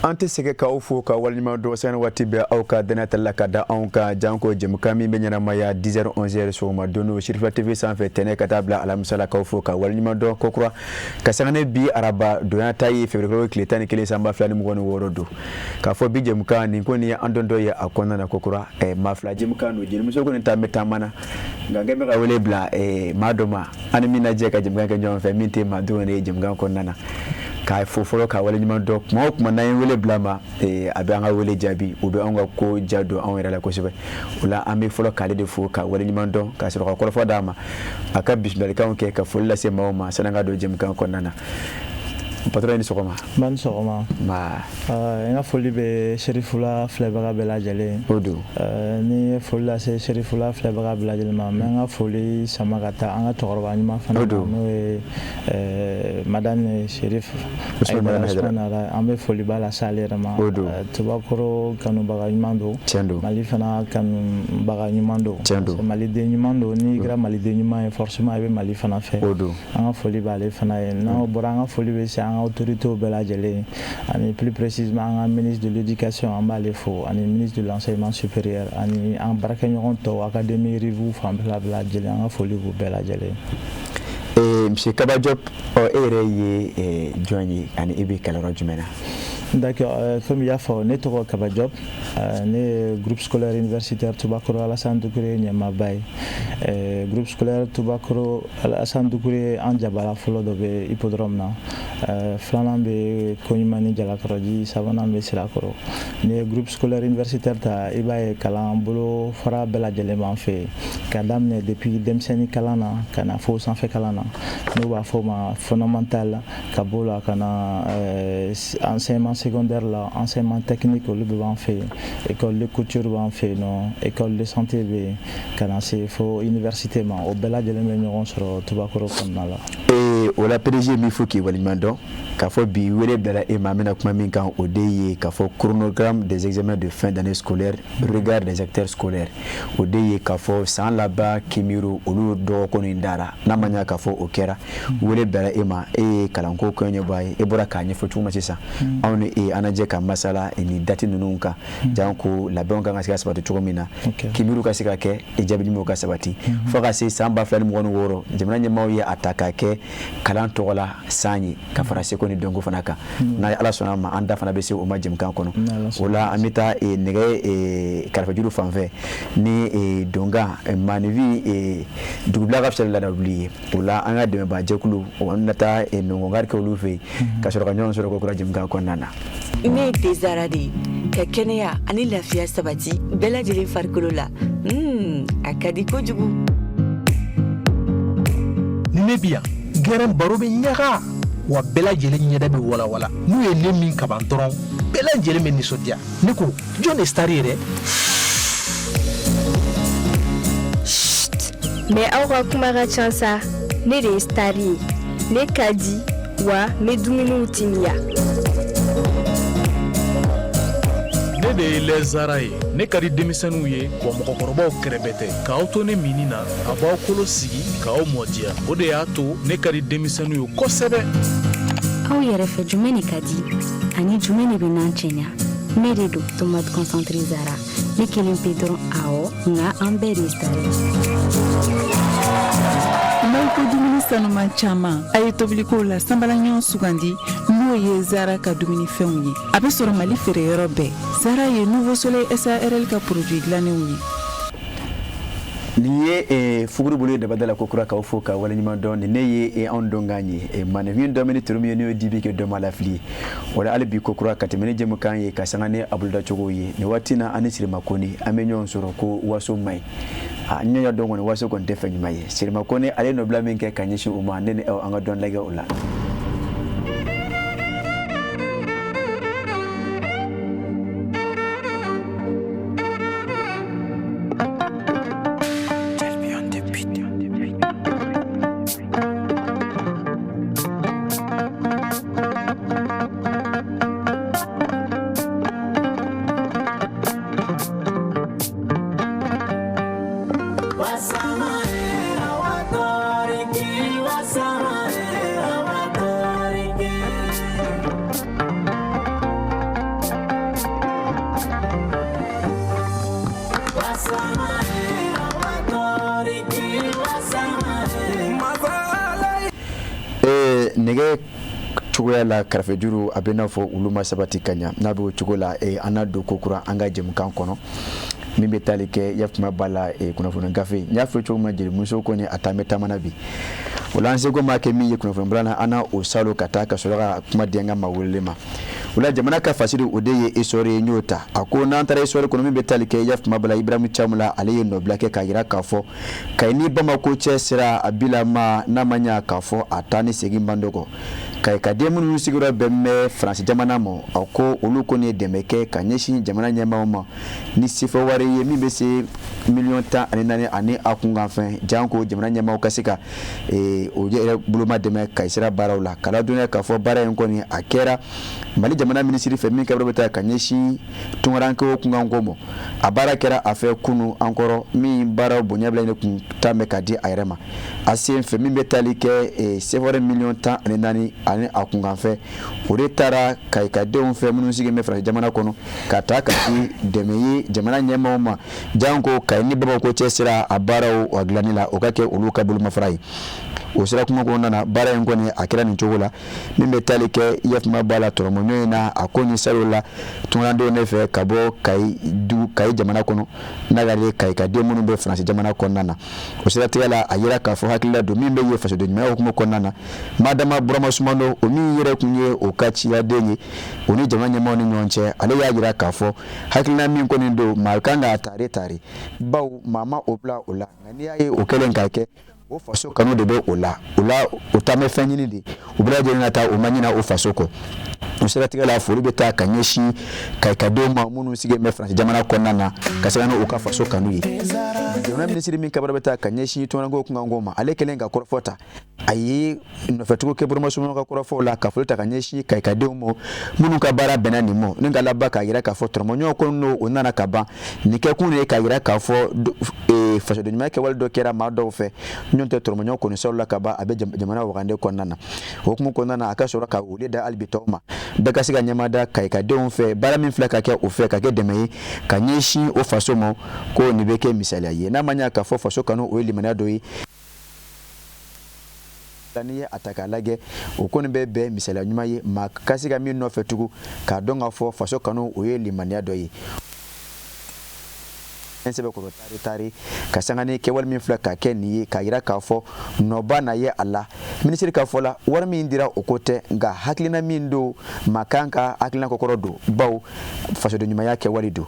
Ante sege ka ufu ka walima do sen wati be au ka dana talaka da on ka janko jemka mi be nyana maya 10h 11h so ma dono Sherifa TV sans fait tene ka tabla ala musala ka ufu ka walima do kokura ka sangane bi araba do ya tayi février kletani kele samba flani mugoni worodo ka fo bi jemka ni ko ni andondo ya akona na kokura ma fla jemka no jeni muso ko ni tameta mana nganga me ka wele bla madoma ani mina je ka jemka ka nyon fe minti ma do ne jemka ko nana ka foforo ka wale nyima dok mo kuma na yin wele blama abi anga wele jabi ube anga ko jado an wera la ko sebe ula ame folo ka le defo ka wale nyima do ka sero ka ko fo dama aka bismillah ka on ke ka folla se mawma sananga do jem kan ko nana patron ni sokoma man sokoma ma nga foli be Sherifula Flebaga Bela Jale odo ni folla se Sherifula Flebaga Bela Jale ma nga foli samagata anga toroba ni ma fana no madame Sherif Ousmane ambe foli bala salera ma tubakoro kanu baga nyimando mali fana kanu baga nyimando mali de nyimando ni gra mali de nyima forcément be mali fana fait anga foli bala fana na boranga foli be autorité au Belajele, plus précisément un ministre de l'éducation en Balefo, un ministre de l'enseignement supérieur, un braquignon to académie Rivou, Fambla Belajele, un folie au Belajele. Monsieur Kabadjop, et Johnny, un ébi Kalarojumena. D'accord, comme il y a fait Netoro Kabadjop, né groupe scolaire universitaire Tubakoro Alassane Doucouré Niamabay, groupe scolaire Tubakoro Alassane Doucouré Anjabala Folo de hippodrome na, Flanambe Konyumani Jalakoroji, Savanambe Silakoro, né groupe scolaire universitaire ta Ibaye Kalambolo Fara Bela Djeleman fait, Kadamne depuis Demseni Kalana, Kana Fo sans fait Kalana, nous va forma fondamental, Kabola Kana enseignement secondaire là, enseignement technique au lieu en fait, école de couture en fait non, école de santé b, canacé faut université man, au bela de l'emmenerons sur Tubakoro comme là. Et au la PDG Mifuki Walimando, qu'a fait biwele de la emamena kumaminkan au DIE, qu'a fait chronogramme des examens de fin d'année scolaire, regard des acteurs scolaires, au DIE qu'a fait sans là-bas Kimiru, au lieu de Konindara, Namanya qu'a fait au Kera, wele de la Ema et Kalanko Konyabai, et Borakanye faut tout matcher ça. On est anajeka masala ni dati nununka janko la bonga ngasika sabati tukomina Kimiru kasika ke e jabili mo kasabati foka se samba flani mo woro jamana nyama ya ataka ke kalan togola sanyi ka farase ko ni dongo fanaka na ala sona ma anda fana bese o majem kan kono wala amita e nege karfajuru fanve ni donga manivi dubla gafsel la doublier wala anga de ba jekulu onata no ngar ke olufe ka soro kanyon soro ko kula jimga konana ne desarade ka kenya ani lafiya sabati bela jeli farkolo la akadi ko jugu Nimebia geren barobe nyaga wa bela jeli nyeda be wala wala nu ye lemin kabantron bela jeli men nisodia niko John Starire mais aura kumara chansa ne de Starire ne kadi wa meduminu timia de lezara ye ne kadi demisanu ye wa mɔgɔkɔrɔbaw kɛrɛbɛtɛ k'aw to ne minina a b'aw kolo sigi k'aw mɔdiya o de y'a to ne kadi demisanu ye kosɛbɛ aw yɛrɛ fɛ jumɛn ne ka di ani jumɛn ne bɛ n'an cɛɲa ne de don tomate concentré zara ne kelen pe dɔrɔn awɔ nka an bɛɛ de sari n'aw ko dumuni sanuman caman a ye tobiliko la sanbalaɲɔgɔn sugandi n'o ye Zara ka dumunifɛnw ye a bɛ sɔrɔ Mali feereyɔrɔ bɛɛ. Zara ye Nouveau Soleil SARL ka produit dilannenw ye. Ni ye fuguru bolo de badala ko kura ka fo ka wala nyima don ne ye on don gagné e manevin domini turmi ne dibi ke do mala fli wala albi ko kura ka temene jemu kan ye ka sangane abulda chogo ye ne watina ani sirma koni amenyon soro ko waso mai a nyonya don woni waso kon defani mai sirma koni ale no blamin ke kanyishi uma ne ne anga don laga ula nege cogoya la karafe juru a bɛ n'a fɔ olu ma sabati ka ɲa n'a bɛ o cogo la an na don ko kura an ka jɛmukan kɔnɔ min bɛ tali kɛ yafima b'a la kunnafoni gafe n y'a fɔ cogo min na jelimuso kɔni a taamɛ taamana bi o la an seko ma kɛ min ye kunnafoni bula na an na o salo ka taa ka sɔrɔ ka kuma di an ka maa welelen ma o la jamana ka fasiri o de ye histoire ye n y'o ta a ko n'an taara histoire kɔnɔ min bɛ tali kɛ yafima bala Ibrahim Thiam la ale ye nɔbila kɛ k'a jira k'a fɔ Kayi ni Bamako cɛ sera a bila ma n'a ma ɲa k'a fɔ a taa ni segin man dɔgɔ Kayi ka den minnu sigiyɔrɔ bɛn bɛ Faransi jamana ma a ko olu kɔni ye dɛmɛ kɛ ka ɲɛsin jamana ɲɛmaaw ma ni sifo wari ye min bɛ se $14 ani a kunkan fɛn janko jamana ɲɛmaaw ka se ka o yɛrɛ boloma dɛmɛ Kayi sira baaraw la kala dɔnniya k'a fɔ baara in kɔni a kɛra Mali jamana minisiri fɛ min kɛbɛrɛ bɛ taa ka ɲɛsin tungarankew kunkanko ma a baara kɛra a fɛ kunu an kɔrɔ min baaraw bonya bila ne kun ta mɛ ka di a yɛrɛ ma a sen fɛ min bɛ tali kɛ $14 million ani a kunkan fɛ o de taara Kayi ka denw fɛ minnu sigilen bɛ Faransi jamana kɔnɔ ka taa ka di dɛmɛ ye jamana ɲɛmaaw ma janko Kayi ni Bamako cɛ sera a baaraw a dilanni la o ka kɛ olu ka bolomafara ye o sira kuma kɔnɔna na baara in kɔni a kɛra nin cogo la min bɛ tali kɛ yafima b'a la tɔrɔmɔɲɔ in na a ko ni salo la tungarandenw ne fɛ ka bɔ Kayi jamana kɔnɔ n'a ka Kayi ka den minnu bɛ Faransi jamana kɔnɔna na o siratigɛ la a yira k'a fɔ hakilila don min bɛ ye fasoden ɲumanya hukumu kɔnɔna na madama Burama Sumano o min yɛrɛ kun ye o ka ciyaden ye o ni jamana ɲɛmaaw ni ɲɔgɔn cɛ ale y'a yira k'a fɔ hakilina min kɔni don maa kan k'a tare baw maa ma o bila o la nka n'i y'a ye o kɛlen k'a kɛ o faso kanu de bɛ o la o taamɛ fɛn ɲini de u bɛɛ lajɛlen ka taa o ma ɲina o faso kɔ o siratigɛ la foli bɛ taa ka ɲɛsin Kayi ka denw ma minnu sigilen bɛ Faransi jamana kɔnɔna na ka se ka n'u ka faso kanu ye jamana minisiri min kabara bɛ taa ka ɲɛsin tungarankew kunkanko ma ale kɛlen ka kɔrɔfɔ ta a ye nɔfɛtigiw kɛ Burama Sumano ka kɔrɔfɔw la ka foli ta ka ɲɛsin Kayi ka denw ma minnu ka baara bɛnna nin ma ni ka laban k'a yira k'a fɔ tɔrɔmɔɲɔgɔn kɔni o nana ka ban nin kɛkun de ye k'a yira k'a fɔ fasoden ɲumanya kɛwale dɔ kɛra maa dɔw fɛ ɲɔn tɛ tɔrɔmɔɲɔgɔn kɔni salo la ka ban a bɛ jamana wagande kɔnɔna na o hukumu kɔnɔna na a ka sɔrɔ ka wuli da hali bi tɔw ma bɛɛ ka se ka ɲɛma da Kayi ka denw fɛ baara min filɛ ka kɛ o fɛ ka kɛ dɛmɛ ye ka ɲɛsin o faso ma ko nin bɛ kɛ misaliya ye n'a ma ɲa k'a fɔ faso kanu o ye limaniya dɔ ye n'i ye a ta k'a lajɛ o kɔni bɛ bɛn misaliya ɲuman ye maa ka se ka min nɔfɛ tugun k'a dɔn k'a fɔ faso kanu o ye limaniya dɔ ye sɛbɛ kɔrɔ tari ka sanga ni kɛwale min filɛ ka kɛ nin ye k'a yira k'a fɔ nɔba na ye a la minisiri ka fɔ la wari min dira o ko tɛ nka hakilina min don maa kan ka hakilina kɔkɔrɔ don baw fasoden ɲumanya kɛwale don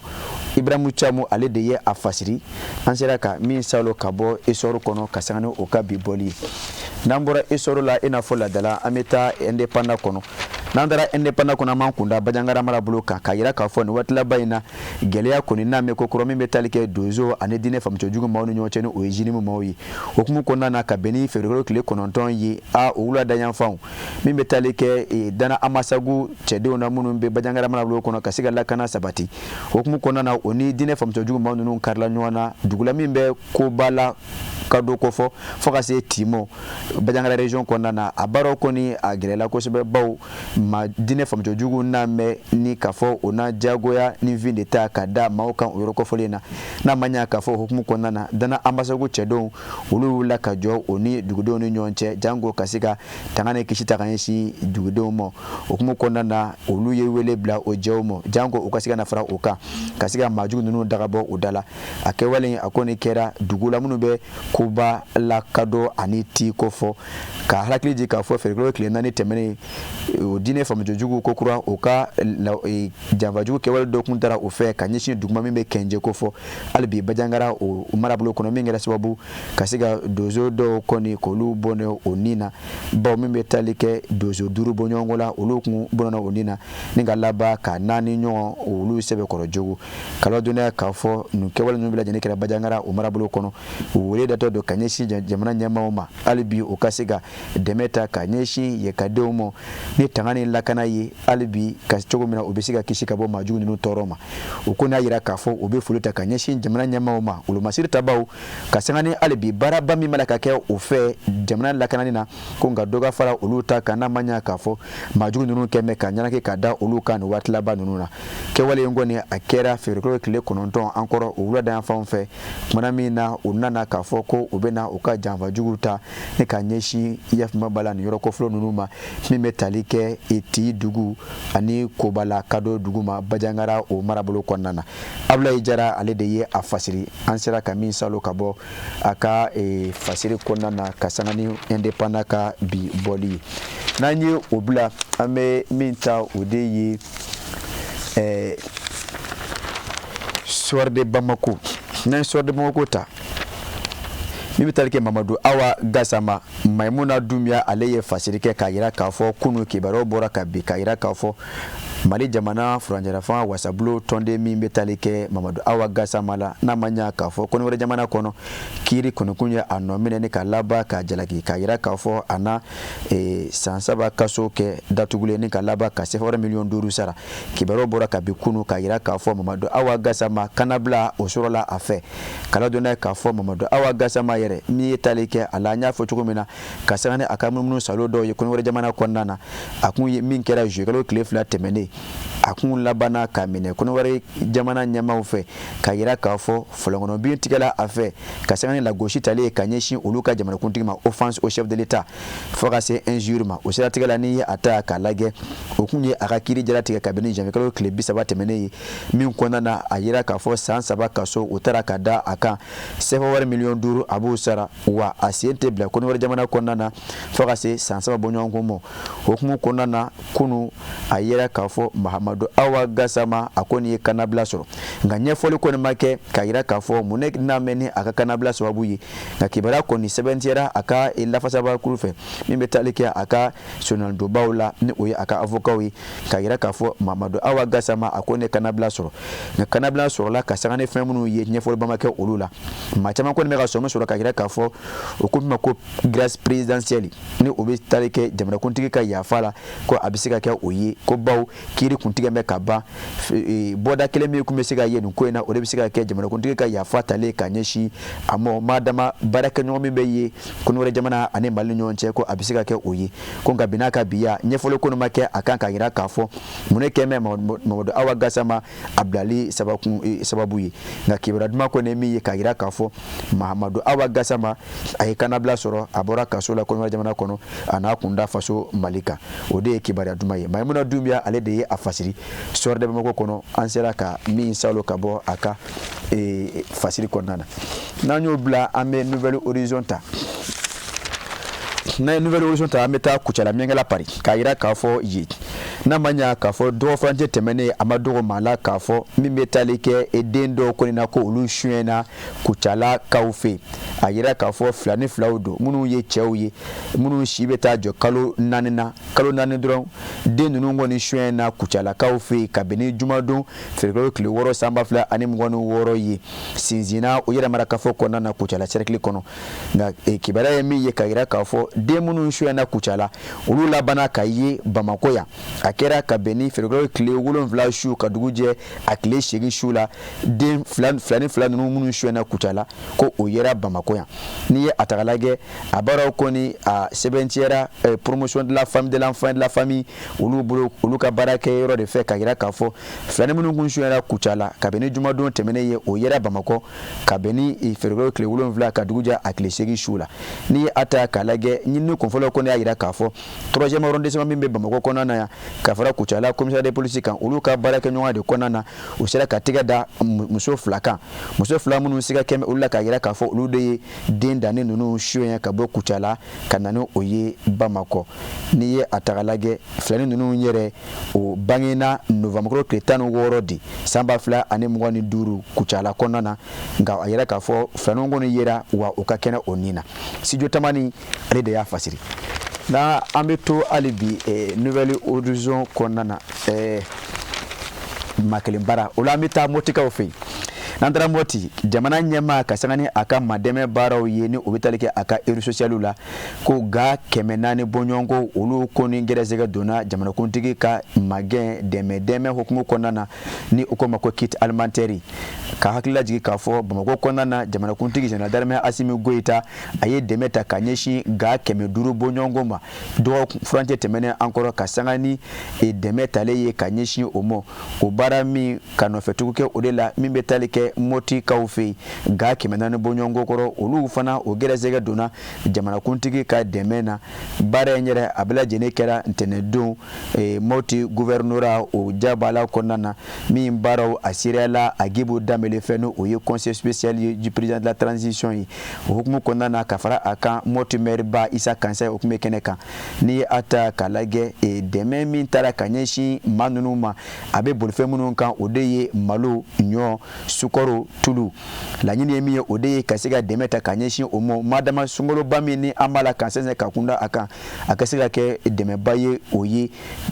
Ibrahim Thiam ale de ye a fasiri an sera ka min salo ka bɔ histoire kɔnɔ ka sanga ni o ka bi bɔli ye n'an bɔra histoire la i n'a fɔ ladala an bɛ taa indépendant kɔnɔ n'an taara indépendant kɔnɔ an b'an kunda Bajangara marabolo kan k'a yira k'a fɔ nin waati laban in na gɛlɛya kɔni n'a mɛn ko kɔrɔ min bɛ tali kɛ donso ani diinɛ faamucojugu maaw ni ɲɔgɔn cɛ ni o ye jinimu maaw ye o hukumu kɔnɔna na ka bɛn ni février tile 9 ye o wulada yanfanw min bɛ tali kɛ Dana Amasagu cɛdenw na minnu bɛ Bajangara marabolo kɔnɔ ka se ka lakana sabati o hukumu kɔnɔna na o ni diinɛ faamucojugu maaw ninnu karila ɲɔgɔn na dugula min bɛ koba la ka do kɔfɔ fo ka se Timo Bajangara région kɔnɔna na a baaraw kɔni a gɛlɛyala kosɛbɛ baw ma diinɛ faamucojugu n'a mɛn ni k'a fɔ o na jagoya ni vin de ta ka da maaw kan o yɔrɔ kɔfɔlen na n'a ma ɲa k'a fɔ hukumu kɔnɔna na Dana Amasagu cɛdenw olu wulila ka jɔ o ni dugudenw ni ɲɔgɔn cɛ jango ka se ka tanga ni kisi ta ka ɲɛsin dugudenw ma hukumu kɔnɔna na olu ye wele bila o jɛw ma jango u ka se ka na fara o kan ka se ka maajugu ninnu dagabɔ o da la a kɛwale a kɔni kɛra dugu la minnu bɛ koba la kadɔ ani ti kɔfɔ ka hakili jigin k'a fɔ février tile 4 tɛmɛnen o diinɛ faamucojugu ko kura o ka janfajugu kɛwale dɔ kun taara o fɛ ka ɲɛsin duguma min bɛ Kɛnjɛ ko fɔ hali bi Bajangara o marabolo kɔnɔ min kɛra sababu ka se ka donso dɔw kɔni k'olu bɔ o nin na baw min bɛ tali kɛ donso 5 bɔ ɲɔgɔn la olu kun bɔnna o nin na ni ka laban ka 4 ɲɔgɔn olu sɛbɛkɔrɔ jogo kala dɔnniya k'a fɔ nin kɛwale ninnu bɛɛ lajɛlen kɛra Bajangara o marabolo kɔnɔ o wele datɔ don ka ɲɛsin jamana ɲɛmaaw ma hali bi o ka se ka dɛmɛ ta ka ɲɛsin yekadenw ma ni tanga ni lakana ye hali bi ka cogo min na u bɛ se ka kisi ka bɔ maajugu ninnu tɔɔrɔ ma u ko n'a yira k'a fɔ u bɛ foli ta ka ɲɛsin jamana ɲɛmaaw ma olu masiri tabaw ka sanga ni hali bi baaraba min mana ka kɛ o fɛ jamana lakanani na ko nka dɔ ka fara olu ta kan n'a ma ɲa k'a fɔ maajugu ninnu kɛn bɛ ka ɲanaki ka da olu kan nin waati laban ninnu na kɛwale in kɔni a kɛra feerekɛlaw tile 9 an kɔrɔ o wulada yan fanw fɛ kumana min na u nana k'a fɔ ko u bɛna u ka janfajugu ta ni ka ɲɛsin yafima bala ni yɔrɔ kɔfɛlaw ninnu ma min bɛ tali kɛ Eti dugu ani Kobala Kado dugu ma Bajangara o marabolo kɔnɔna na Abulayi Jara ale de ye a fasiri an sera ka min salo ka bɔ a ka fasiri kɔnɔna na ka sanga ni indépendant ka bi bɔli n'an ye o bila an bɛ min ta o de ye Soir de Bamako n'an ye Soir de Bamako ta min bɛ tali kɛ Mamadu Awa Gassama Maimuna Dumbuya ale ye fasiri kɛ k'a yira k'a fɔ kunu kibaruyaw bɔra ka bin k'a yira k'a fɔ Mali jamana furanjɛrafan wasabulon tɔnden min bɛ tali kɛ Mamadu Awa Gassama la n'a ma ɲa k'a fɔ kɔnɔwɛrɛ jamana kɔnɔ kiiri kɔnɔkun ye a nɔ minɛ ni ka laban ka jalaki k'a yira k'a fɔ a na san 3 kaso kɛ datugulen ni ka laban ka CFA miliyɔn 5 sara kibaruyaw bɔra ka bin kunu k'a yira k'a fɔ Mamadu Awa Gassama kanabila o sɔrɔla a fɛ kala donna k'a fɔ Mamadu Awa Gassama yɛrɛ min ye tali kɛ a la an y'a fɔ cogo min na ka sanga ni a ka munumunu salo dɔw ye kɔnɔwɛrɛ jamana kɔnɔna na a kun ye min kɛra juillet kalo tile 2 tɛmɛnen a kun labana ka minɛ kɔnɔwɛrɛ jamana ɲɛmaaw fɛ ka yira k'a fɔ fɔlɔnkɔnɔ bin tigɛla a fɛ ka sanga ni lagosi tali ka ɲɛsin olu ka jamanakuntigi ma offense au chef de l'État fo ka se injure ma o siratigɛla ni ye a ta k'a lajɛ o kun ye a ka kiiri jalatigɛ kabini janvier kalo tile 30 tɛmɛnen ye min kɔnɔna na a yira k'a fɔ san 3 kaso o taara ka da a kan CFA miliyɔn 5 a b'o sara wa a sen tɛ bila kɔnɔwɛrɛ jamana kɔnɔna na fo ka se san 3 bɔɲɔgɔnko ma o hukumu kɔnɔna na kunu a yira k'a fɔ Mahamadu Awa Gassama a kɔni ye kanabila sɔrɔ nka ɲɛfɔli kɔni ma kɛ k'a yira k'a fɔ mun ne n'a mɛn ni a ka kanabila sababu ye nka kibaruya kɔni sɛbɛntiyara a ka lafasabakuru fɛ min bɛ tali kɛ a ka sonalidonbaw la ni o ye a ka avocat ye k'a yira k'a fɔ Mahamadu Awa Gassama a kɔni ye kanabila sɔrɔ nka kanabila sɔrɔla ka sanga ni fɛn minnu ye ɲɛfɔliba ma kɛ olu la maa caman kɔni bɛ ka sɔmi sɔrɔ k'a yira k'a fɔ o ko min ma ko grâce présidentielle ni o bɛ tali kɛ jamanakuntigi ka yafa la ko a bɛ se ka kɛ o ye ko baw kiiri kuntigɛ bɛ ka ban bɔda kelen min kun bɛ se ka ye nin ko in na o de bɛ se ka kɛ jamanakuntigi ka yafa talen ka ɲɛsin a ma madama baarakɛɲɔgɔn min bɛ ye kɔnɔwɛrɛ jamana ani Mali ni ɲɔgɔn cɛ ko a bɛ se ka kɛ o ye ko nka bin'a ka biya ɲɛfɔli kɔni ma kɛ a kan ka yira k'a fɔ mun ne kɛ mɛ Mamadu Awa Gassama a bilali sababu ye nka kibaruya duman kɔni ye min ye k'a yira k'a fɔ Mamadu Awa Gassama a ye kanabila sɔrɔ a bɔra kaso la kɔnɔwɛrɛ jamana kɔnɔ a n'a kun da faso Mali kan o de ye kibaruya duman ye Maimuna Dumbuya ale de ye a fasiri Soir de Bamako kɔnɔ an sera ka min salo ka bɔ a ka fasiri kɔnɔna na n'an y'o bila an bɛ Nouvelle Horizon ta n'a ye Nouvelle Horizon ta an bɛ taa Kucala Miɲankala Pari k'a yira k'a fɔ ye n'a ma ɲa k'a fɔ dɔgɔfurancɛ tɛmɛnen a ma dɔgɔ maa la k'a fɔ min bɛ tali kɛ den dɔw kɔni na ko olu suyɛnna Kucala kaw fɛ a yira k'a fɔ 2 ni 2 don minnu ye cɛw ye minnu si bɛ taa jɔ kalo 4 na kalo 4 dɔrɔn den ninnu kɔni suyɛnna Kucala kaw fɛ kabini jumadon feerekɛlaw tile 6 sanba 2026 ye sinzinna o yɛrɛ marakafo kɔnɔna na Kucala cercle kɔnɔ nka kibaruya ye min ye k'a yira k'a fɔ den minnu suyɛnna Kucala olu labana ka ye Bamako yan a kɛra ka bɛn ni feerekɛlaw tile 7 su ka dugu jɛ a tile 8 su la den 2 ninnu minnu suyɛnna Kucala ko o yera Bamako yan n'i ye a ta k'a lajɛ a baaraw kɔni a sɛbɛntiyara promotion de la famille de l'enfant de la famille olu bolo olu ka baara kɛ yɔrɔ de fɛ k'a yira k'a fɔ 2 minnu kun suyɛnna Kucala ka bɛn ni jumadon tɛmɛnen ye o yera Bamako ka bɛn ni feerekɛlaw tile 7 ka dugu jɛ a tile 8 su la n'i ye a ta k'a lajɛ ɲinini kunfɔlɔ kɔni y'a yira k'a fɔ 3e arrondissement min bɛ Bamako kɔnɔna na yan ka fara Kucala commissariat de police kan olu ka baarakɛɲɔgɔn de kɔnɔna na u sera ka tigɛ da muso 2 kan muso 2 minnu se ka kɛmɛ olu la k'a yira k'a fɔ olu de ye den danni ninnu suyɛn ka bɔ Kucala ka na ni o ye Bamako n'i ye a ta k'a lajɛ 2 ninnu yɛrɛ o bangena novembre tile 16 de san 2025 Kucala kɔnɔna na nka a yira k'a fɔ 2 kɔni yera wa u ka kɛnɛ o nin na Studio Tamani ale de y'a fasiri na an bɛ to hali bi Nouvelle Horizon kɔnɔna na Makelenbara o la an bɛ taa Motikaw fɛ yen nandra moti jamana ɲɛma ka sanga ni a ka madɛmɛ baaraw ye ni o bɛ tali kɛ a ka réseaux sociaux la ko ga 400 bɔɲɔgɔnko olu ko ni gɛrɛsɛgɛ donna jamanakuntigi ka magɛn dɛmɛ hukumu kɔnɔna na ni o ko ma ko kit alimentaire ka hakilila jigi k'a fɔ Bamakɔ kɔnɔna na jamanakuntigi général d'armée Asimi Goïta a ye dɛmɛ ta ka ɲɛsin ga 500 bɔɲɔgɔnko ma dɔgɔkun furancɛ tɛmɛnen ankɔrɔ ka sanga ni dɛmɛ talen ye ka ɲɛsin o ma o baara min ka nɔfɛtugu kɛ o de la min bɛ tali kɛ motikaw fɛ ga 400 bɔɲɔgɔnko kɔrɔ olu fana o gɛrɛsɛgɛ donna jamanakuntigi ka dɛmɛ na baara in yɛrɛ a bɛɛ lajɛlen kɛra ntɛnɛndon moti gouvernora o jabala kɔnɔna na min baaraw a seriyala a gibu damele fɛ n'o ye conseil spécial du président de la transition ye o hukumu kɔnɔna na ka fara a kan moti maire ba Isa Kansa o kun bɛ kɛnɛ kan ni a ta k'a lajɛ dɛmɛ min taara ka ɲɛsin maa ninnu ma a bɛ bolifɛn minnu kan o de ye malo ɲɔ sukaro tulu laɲini ye min ye o de ye ka se ka dɛmɛ ta ka ɲɛsin o ma madama sunkaloba min ni an b'a la kan sɛnsɛn ka kunda a kan a ka se ka kɛ dɛmɛba ye o ye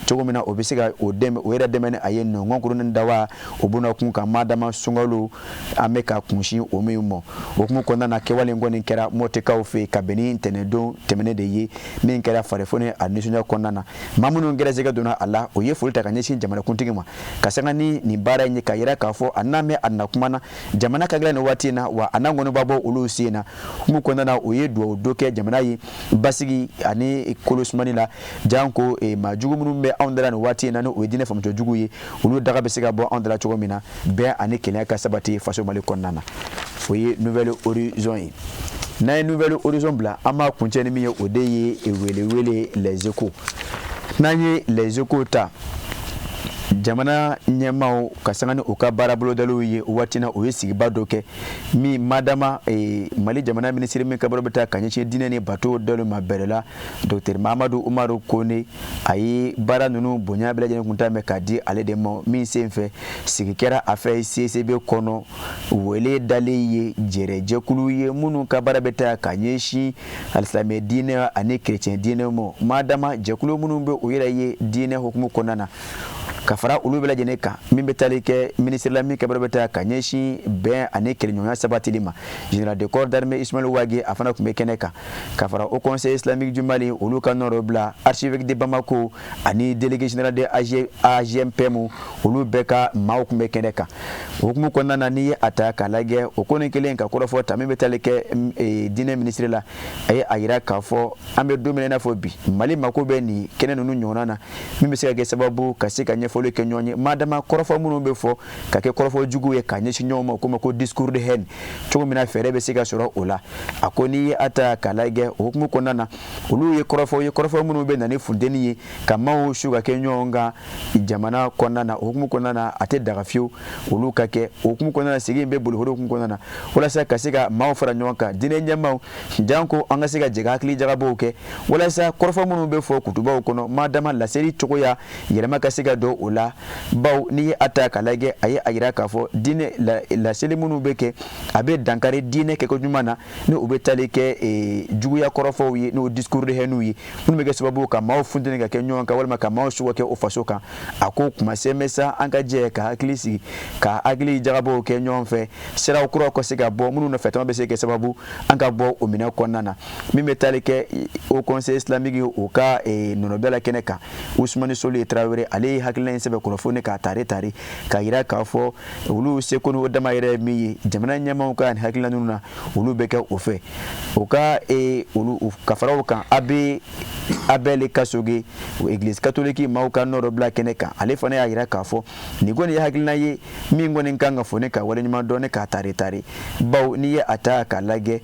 cogo min na o bɛ se ka o dɛmɛ o yɛrɛ dɛmɛ ni a ye nɔngɔn kurunin da wa o bɛna kun kan madama sunkalo an bɛ ka kunsin o min ma o hukumu kɔnɔna na kɛwale in kɔni kɛra mɔtikaw fɛ ka bɛn ni ntɛnɛndon tɛmɛnen de ye min kɛra farifoni a nisɔndiya kɔnɔna na maa minnu gɛrɛsɛgɛ donna a la o ye foli ta ka ɲɛsin jamanakuntigi ma ka sanga ni nin baara in ye ka yira k'a fɔ a n'an bɛ a na kuma na jamana ka gɛlɛn nin waati in na wa a n'an kɔni b'a bɔ olu sen na hukumu kɔnɔna na o ye duwawu dɔ kɛ jamana ye basigi ani kolo sumani la jan ko maa jugu minnu bɛ anw dala nin waati in na ni o ye diinɛ faamucogo jugu ye olu daga bɛ se ka bɔ anw dala cogo min na bɛn ani kelenya ka sabati faso Mali kɔnɔna na o ye nouvelle horizon ye n'an ye nouvelle horizon bila an b'a kuncɛ ni min ye o de ye welewele les échos n'an ye les échos ta jamana ɲɛmaw ka sanga ni o ka baarabolodaliw ye o waati na o ye sigiba dɔ kɛ min madama Mali jamana minisiri min ka baro bɛ taa ka ɲɛsin diinɛ ni bato dɔlu ma bɛrɛ la Dr Mahamadu Umaru Kone a ye baara ninnu bonya bɛɛ lajɛlen kun ta mɛn k'a di ale de ma min sen fɛ sigi kɛra a fɛ CCB kɔnɔ wele dalen ye jɛrɛjɛkulu ye minnu ka baara bɛ taa ka ɲɛsin alisilamɛ diinɛ ani kerecɛn diinɛ ma madama jɛkulu minnu bɛ o yɛrɛ ye diinɛ hukumu kɔnɔna na ka fara olu bɛɛ lajɛlen kan min bɛ tali kɛ ministre la min kɛbara bɛ taa ka ɲɛsin bɛn ani kɛlɛɲɔgɔnya sabatili ma général de corps d'armée Ismaël Wage a fana tun bɛ kɛnɛ kan ka fara au conseil islamique du Mali olu ka nɔrɔ bila archevêque de Bamako ani délégué général de AGMPM olu bɛɛ ka maaw tun bɛ kɛnɛ kan o hukumu kɔnɔna na n'i ye a ta k'a lajɛ o ko ni kelen ka kɔrɔfɔ ta min bɛ tali kɛ diinɛ ministre la a ye a yira k'a fɔ an bɛ don min na i n'a fɔ bi Mali mako bɛ nin kɛnɛ ninnu ɲɔgɔnna na min bɛ se ka kɛ sababu ka se ka ɲɛfɔli kɛ ɲɔgɔn ye madama kɔrɔfɔ minnu bɛ fɔ ka kɛ kɔrɔfɔ jugu ye ka ɲɛsin ɲɔgɔn ma ko discours de haine cogo min na fɛɛrɛ bɛ se ka sɔrɔ o la a ko n'i ye a ta k'a lajɛ o hukumu kɔnɔna na olu ye kɔrɔfɔ minnu bɛ na ni funteni ye ka maaw su ka kɛ ɲɔgɔn kan jamana kɔnɔna na o hukumu kɔnɔna na a tɛ daga fiyewu olu ka kɛ o hukumu kɔnɔna na sigi in bɛ boli o hukumu kɔnɔna na walasa ka se ka maaw fara ɲɔgɔn kan diinɛ ɲɛmaaw jan ko an ka se ka jɛgɛ hakili jagabaw kɛ walasa kɔrɔfɔ minnu bɛ fɔ kutubaw kɔnɔ madama laseli cogoya yɛlɛma ka se ka don o la baw n'i ye a ta k'a lajɛ a ye a yira k'a fɔ diinɛ laseli minnu bɛ kɛ a bɛ dankari diinɛ kɛko ɲuman na ni o bɛ tali kɛ juguya kɔrɔfɔw ye n'o discours de haine ye minnu bɛ kɛ sababu ka maaw funteni ka kɛ ɲɔgɔn kan walima ka maaw suga kɛ o faso kan a ko kuma se mɛ sa an ka jɛ ka hakili sigi ka hakili jagabaw kɛ ɲɔgɔn fɛ siraw kuraw ka se ka bɔ minnu nɔfɛ tama bɛ se kɛ sababu an ka bɔ o minɛ kɔnɔna na min bɛ tali kɛ au conseil islamique o ka nɔnɔbila la kɛnɛ kan Ousmane Soli Traoré ale ye hakilina in sɛbɛn kunnafoni k'a tare k'a yira k'a fɔ olu seko n'o dama yɛrɛ min ye jamana ɲɛmaaw ka nin hakilina ninnu na olu bɛ kɛ o fɛ o ka olu ka fara o kan Abel Kasoge église catholique maaw ka nɔrɔ bila kɛnɛ kan ale fana y'a yira k'a fɔ nin kɔni ye hakilina ye min kɔni kan ka fɔ ne ka waleɲuman dɔn ne k'a tare baw n'i ye a ta k'a lajɛ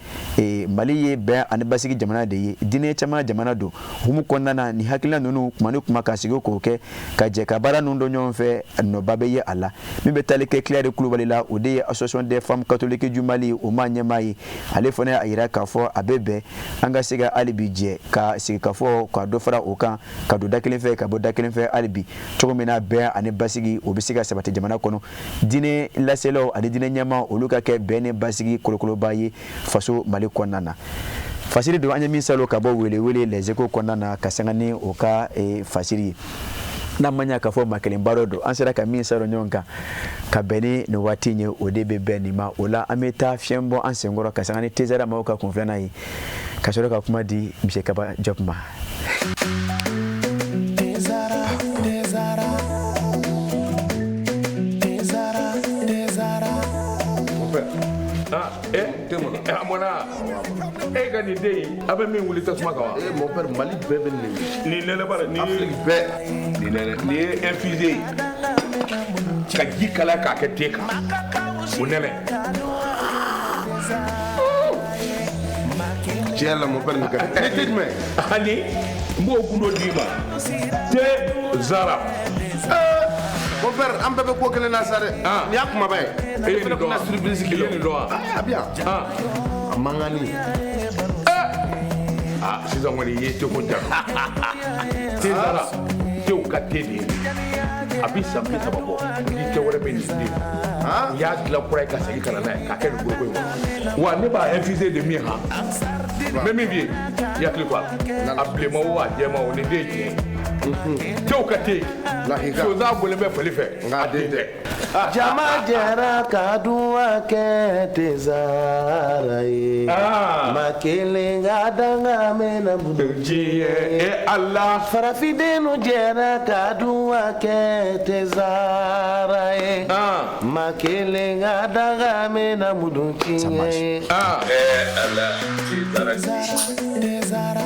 Mali ye bɛn ani basigi jamana de ye diinɛ caman jamana don hukumu kɔnɔna na nin hakilina ninnu kuma ni kuma ka sigi k'o kɛ ka jɛ ka baara ninnu dɔn ɲɔgɔn fɛ nɔba bɛ ye a la min bɛ tali kɛ Claire Kulubali la o de ye association des femmes catholiques du Mali o ma ɲɛmaa ye ale fana y'a yira k'a fɔ a bɛ bɛn an ka se ka hali bi jɛ ka sigi ka fɔ ka dɔ fara o kan ka don da kelen fɛ ka bɔ da kelen fɛ hali bi cogo min na bɛn ani basigi o bɛ se ka sabati jamana kɔnɔ diinɛ laselaw ani diinɛ ɲɛmaa olu ka kɛ bɛn ni basigi kolokoloba ye faso Mali kɔnɔna na fasiri don an ye min salo ka bɔ welewele les échos kɔnɔna na ka sanga ni o ka fasiri ye n'a ma ɲa k'a fɔ ma kelen baro don an sera ka min sara ɲɔgɔn kan ka bɛn ni nin waati ye o de bɛ bɛn nin ma o la an bɛ taa fiɲɛ bɔ an senkɔrɔ ka sanga ni tezara maaw ka kun filanan ye ka sɔrɔ ka kuma di Monsieur Kaba Job ma. Amona e ka ni dey abe min wuli tasuma kan wa mon père Mali bɛɛ bɛ ni nene bara ni Afrique bɛɛ ni nene ni infusé ka ji kala k'a kɛ te kan o nɛnɛ tiɲɛ la mon père nin ka ne tɛ jumɛn ani n b'o kundo d'i ma te zara mon père an bɛɛ bɛ ko kelen na sa dɛ nin y'a kumaba ye e ye nin dɔn wa i ye nin dɔn wa a bi yan a man kan ni sisan kɔni i ye teko ja te zara tew ka te de ye a bi san 30 bɔ ni cɛ wɛrɛ bɛ nin den u y'a dilan kura ye ka segin ka na n'a ye k'a kɛ nin boloko in kɔnɔ wa ne b'a infusé de min han n bɛ min f'i ye i hakili to a la a bilenman o a jɛman o nin den ye tiɲɛ ye tew ka te sonsan bɔlen bɛ fali fɛ nka den tɛ jama jɛra ka duwa kɛ tezara ye ma kelen ka danga mɛna budu diɲɛ ala farafindenu jɛra ka duwa kɛ tezara ye ma kelen ka danga mɛna budu tiɲɛ ye ala tezara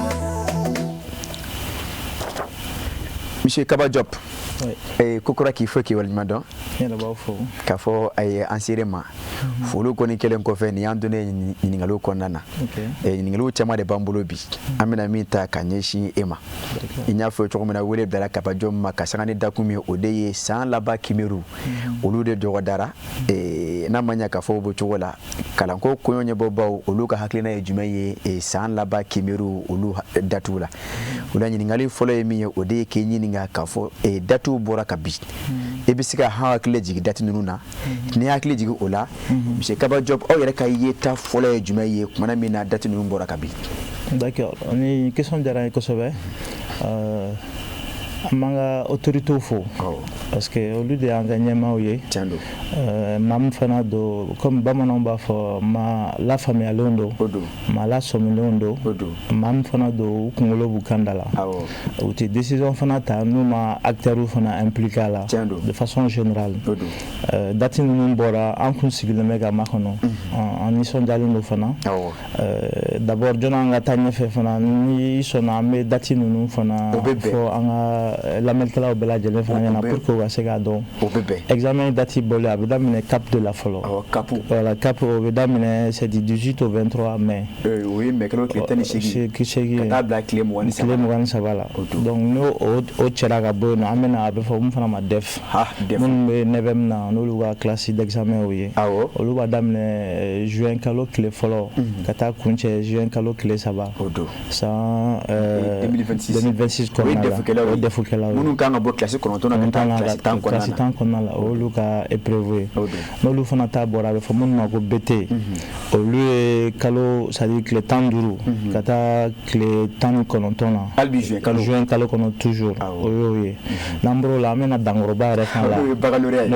Monsieur Kaba Job kokora k'i fɔ k'i waleɲuman dɔn k'a fɔ a ye an sere ma foli kɔni kɛlen kɔfɛ nin y'an donnen ɲininkaliw kɔnɔna na ɲininkaliw caman de b'an bolo bi an bɛna min ta ka ɲɛsin e ma i y'a fɔ cogo min na wele bilara Kaba Job ma ka sanga ni dakun min o de ye san laban kimeru olu de dɔgɔdara n'a ma ɲɛ k'a fɔ o b'o cogo la kalanko kɔɲɔ ɲɛbɔbaw olu ka hakilina ye jumɛn ye san laban kimeru olu datuw la o la ɲininkali fɔlɔ ye min ye o de ye k'i ɲininka k'a fɔ datuw bɔra ka bi e bɛ se ka hakili jigin date ninnu na n'i hakili jigin o la Monsieur Kaba Job aw yɛrɛ ka yeta fɔlɔ ye jumɛn ye kumana min na date ninnu bɔra ka bi. D'accord, ni question diyara n ye kosɛbɛ an b'an ka autorités fo parce que olu de y'an ka ɲɛmaaw ye maa min fana don comme bamananw b'a fɔ ma lafaamuyalen don ma lasɔmilenw don maa min fana don u kunkolo b'u kan da la u tɛ décision fana ta n'u ma acteurs fana impliqué a la de façon générale date ninnu bɔra an kun sigilen bɛ ka makɔnɔ an nisɔndiyalen don fana d'abord jɔn an ka taa ɲɛfɛ fana ni sɔnna an bɛ date ninnu fana fɔ an ka lamɛnnikɛlaw bɛɛ lajɛlen fana ɲɛna pour que u ka se k'a dɔn examen date bɔlen a bɛ daminɛ cap de la fɔlɔ voilà cap o bɛ daminɛ c'est du 18 au 23 mai o ye mai kelen tile 18 ka taa bila tile 23 la donc n'o cɛra ka bɔ yen nɔ an bɛna a bɛ fɔ mun fana ma DEF minnu bɛ 9e na n'olu ka classe d'examen ye olu b'a daminɛ juin kalo tile fɔlɔ ka taa kuncɛ juin kalo tile 3 san 2026 kɔnɔna la DEF minnu kan ka bɔ classe 9 na ka taa classe 10 kɔnɔna la olu ka épreuve ye n'olu fana ta bɔra a bɛ fɔ minnu ma ko BT olu ye kalo c'est à dire tile 15 ka taa tile 19 na hali juin kalo kɔnɔ toujours o y'o ye n'an bɔr'o la an bɛna dankɔrɔba yɛrɛ fana la n'o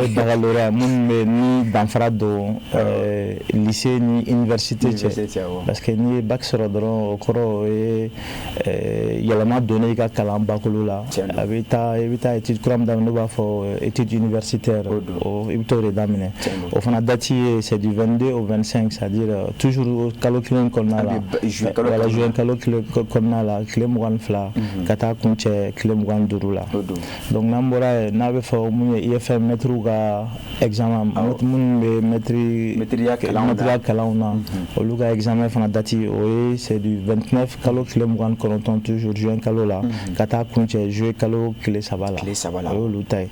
ye baccalauréat minnu bɛ ni danfara don lycée ni université cɛ parce que n'i ye bac sɔrɔ dɔrɔn o kɔrɔ o ye yɛlɛma donnen i ka kalan bakolo la a bɛ taa i bɛ taa étude kura min daminɛ n'o b'a fɔ étude universitaire i bɛ t'o de daminɛ o fana date ye c'est du 22 au 25 c'est à dire toujours kalo kelen kɔnɔna la voilà juin kalo kelen kɔnɔna la tile 22 ka taa kuncɛ tile 25 la donc n'an bɔra yen n'a bɛ fɔ mun ye IFM mɛtiriw ka examen minnu bɛ mɛtiriya kalanw na olu ka examen fana date o ye c'est du 29 kalo tile 29 toujours juin kalo la ka taa kuncɛ juillet kalo tile 3 la o y'olu ta ye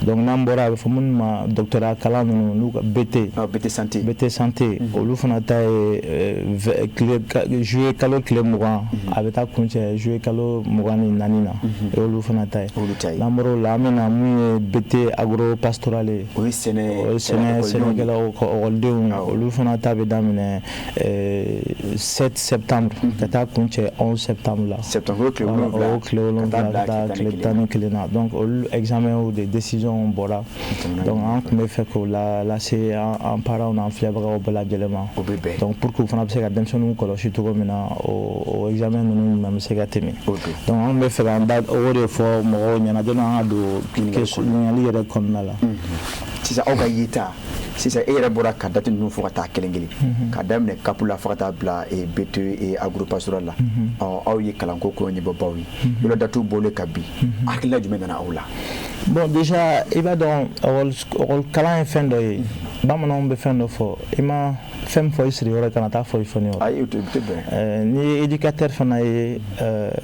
donc n'an bɔra a bɛ fɔ minnu ma doctorat kalan ninnu n'u ka BT santé olu fana ta ye juillet kalo tile 20 a bɛ taa kuncɛ juillet kalo 24 na o y'olu fana ta ye n'an bɔra o la an bɛna mun ye BT agro-pastoral ye o ye sɛnɛkɛlaw ka ɔkɔlidenw olu fana ta bɛ daminɛ 7 septembre ka taa kuncɛ 11 septembre la o tile 7 ka taa tile tani kelen na donc olu examen ou des décisions bɔra donc an tun bɛ fɛ k'o lase an parents n'an filɛbagaw bɛɛ lajɛlen ma donc pour que u fana bɛ se ka denmisɛnninw kɔlɔsi cogo min na o examen ninnu ɲuman bɛ se ka tɛmɛ donc an bɛ fɛ k'an da o de fɔ mɔgɔw ɲɛna donc an ka don ɲininkali yɛrɛ kɔnɔna la sisan aw ka yita sisan e yɛrɛ bɔra ka date ninnu fɔ ka taa kelen kelen ka daminɛ kapu la fo ka taa bila BT agropastoral la aw ye kalanko ko ɲɛbɔbaw ye yɔrɔ datuw bɔlen ka bin hakilina jumɛn nana aw la bon déjà i b'a dɔn ɔkɔli kalan ye fɛn dɔ ye bamananw bɛ fɛn dɔ fɔ i ma fɛn fɔ i siri yɔrɔ kana taa fɔ i fɔni yɔrɔ ni ye éducateur fana ye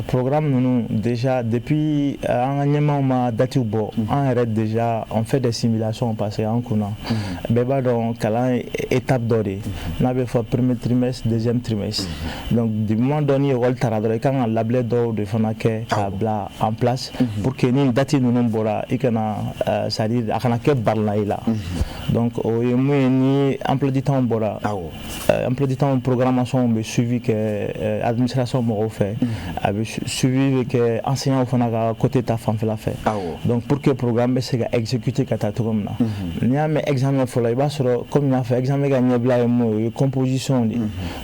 programme ninnu déjà depuis an ka ɲɛmaaw ma datiw bɔ an yɛrɛ déjà on fait des simulations parce que an kunna bɛɛ b'a dɔn kalan ye étape dɔ de n'a bɛ fɔ premier trimestre deuxième trimestre donc du moment dɔ ni école taara dɔrɔn i kan ka labɛn dɔw de fana kɛ k'a bila en place pour que ni dati ninnu bɔra i kana c'est-à-dire a kana kɛ barila i la donc o ye mun ye ni emploi du temps bɔra emploi du temps programmation bɛ suivi kɛ administration mɔgɔw fɛ a bɛ suivi bɛ kɛ enseignants fana ka côté ta fanfɛla fɛ donc pour que programme bɛ se ka exécuter ka taa cogo min na n'i y'a mɛn examen fɔlɔ i b'a sɔrɔ comme n y'a fɔ examen ka ɲɛbila ye mun ye o ye composition de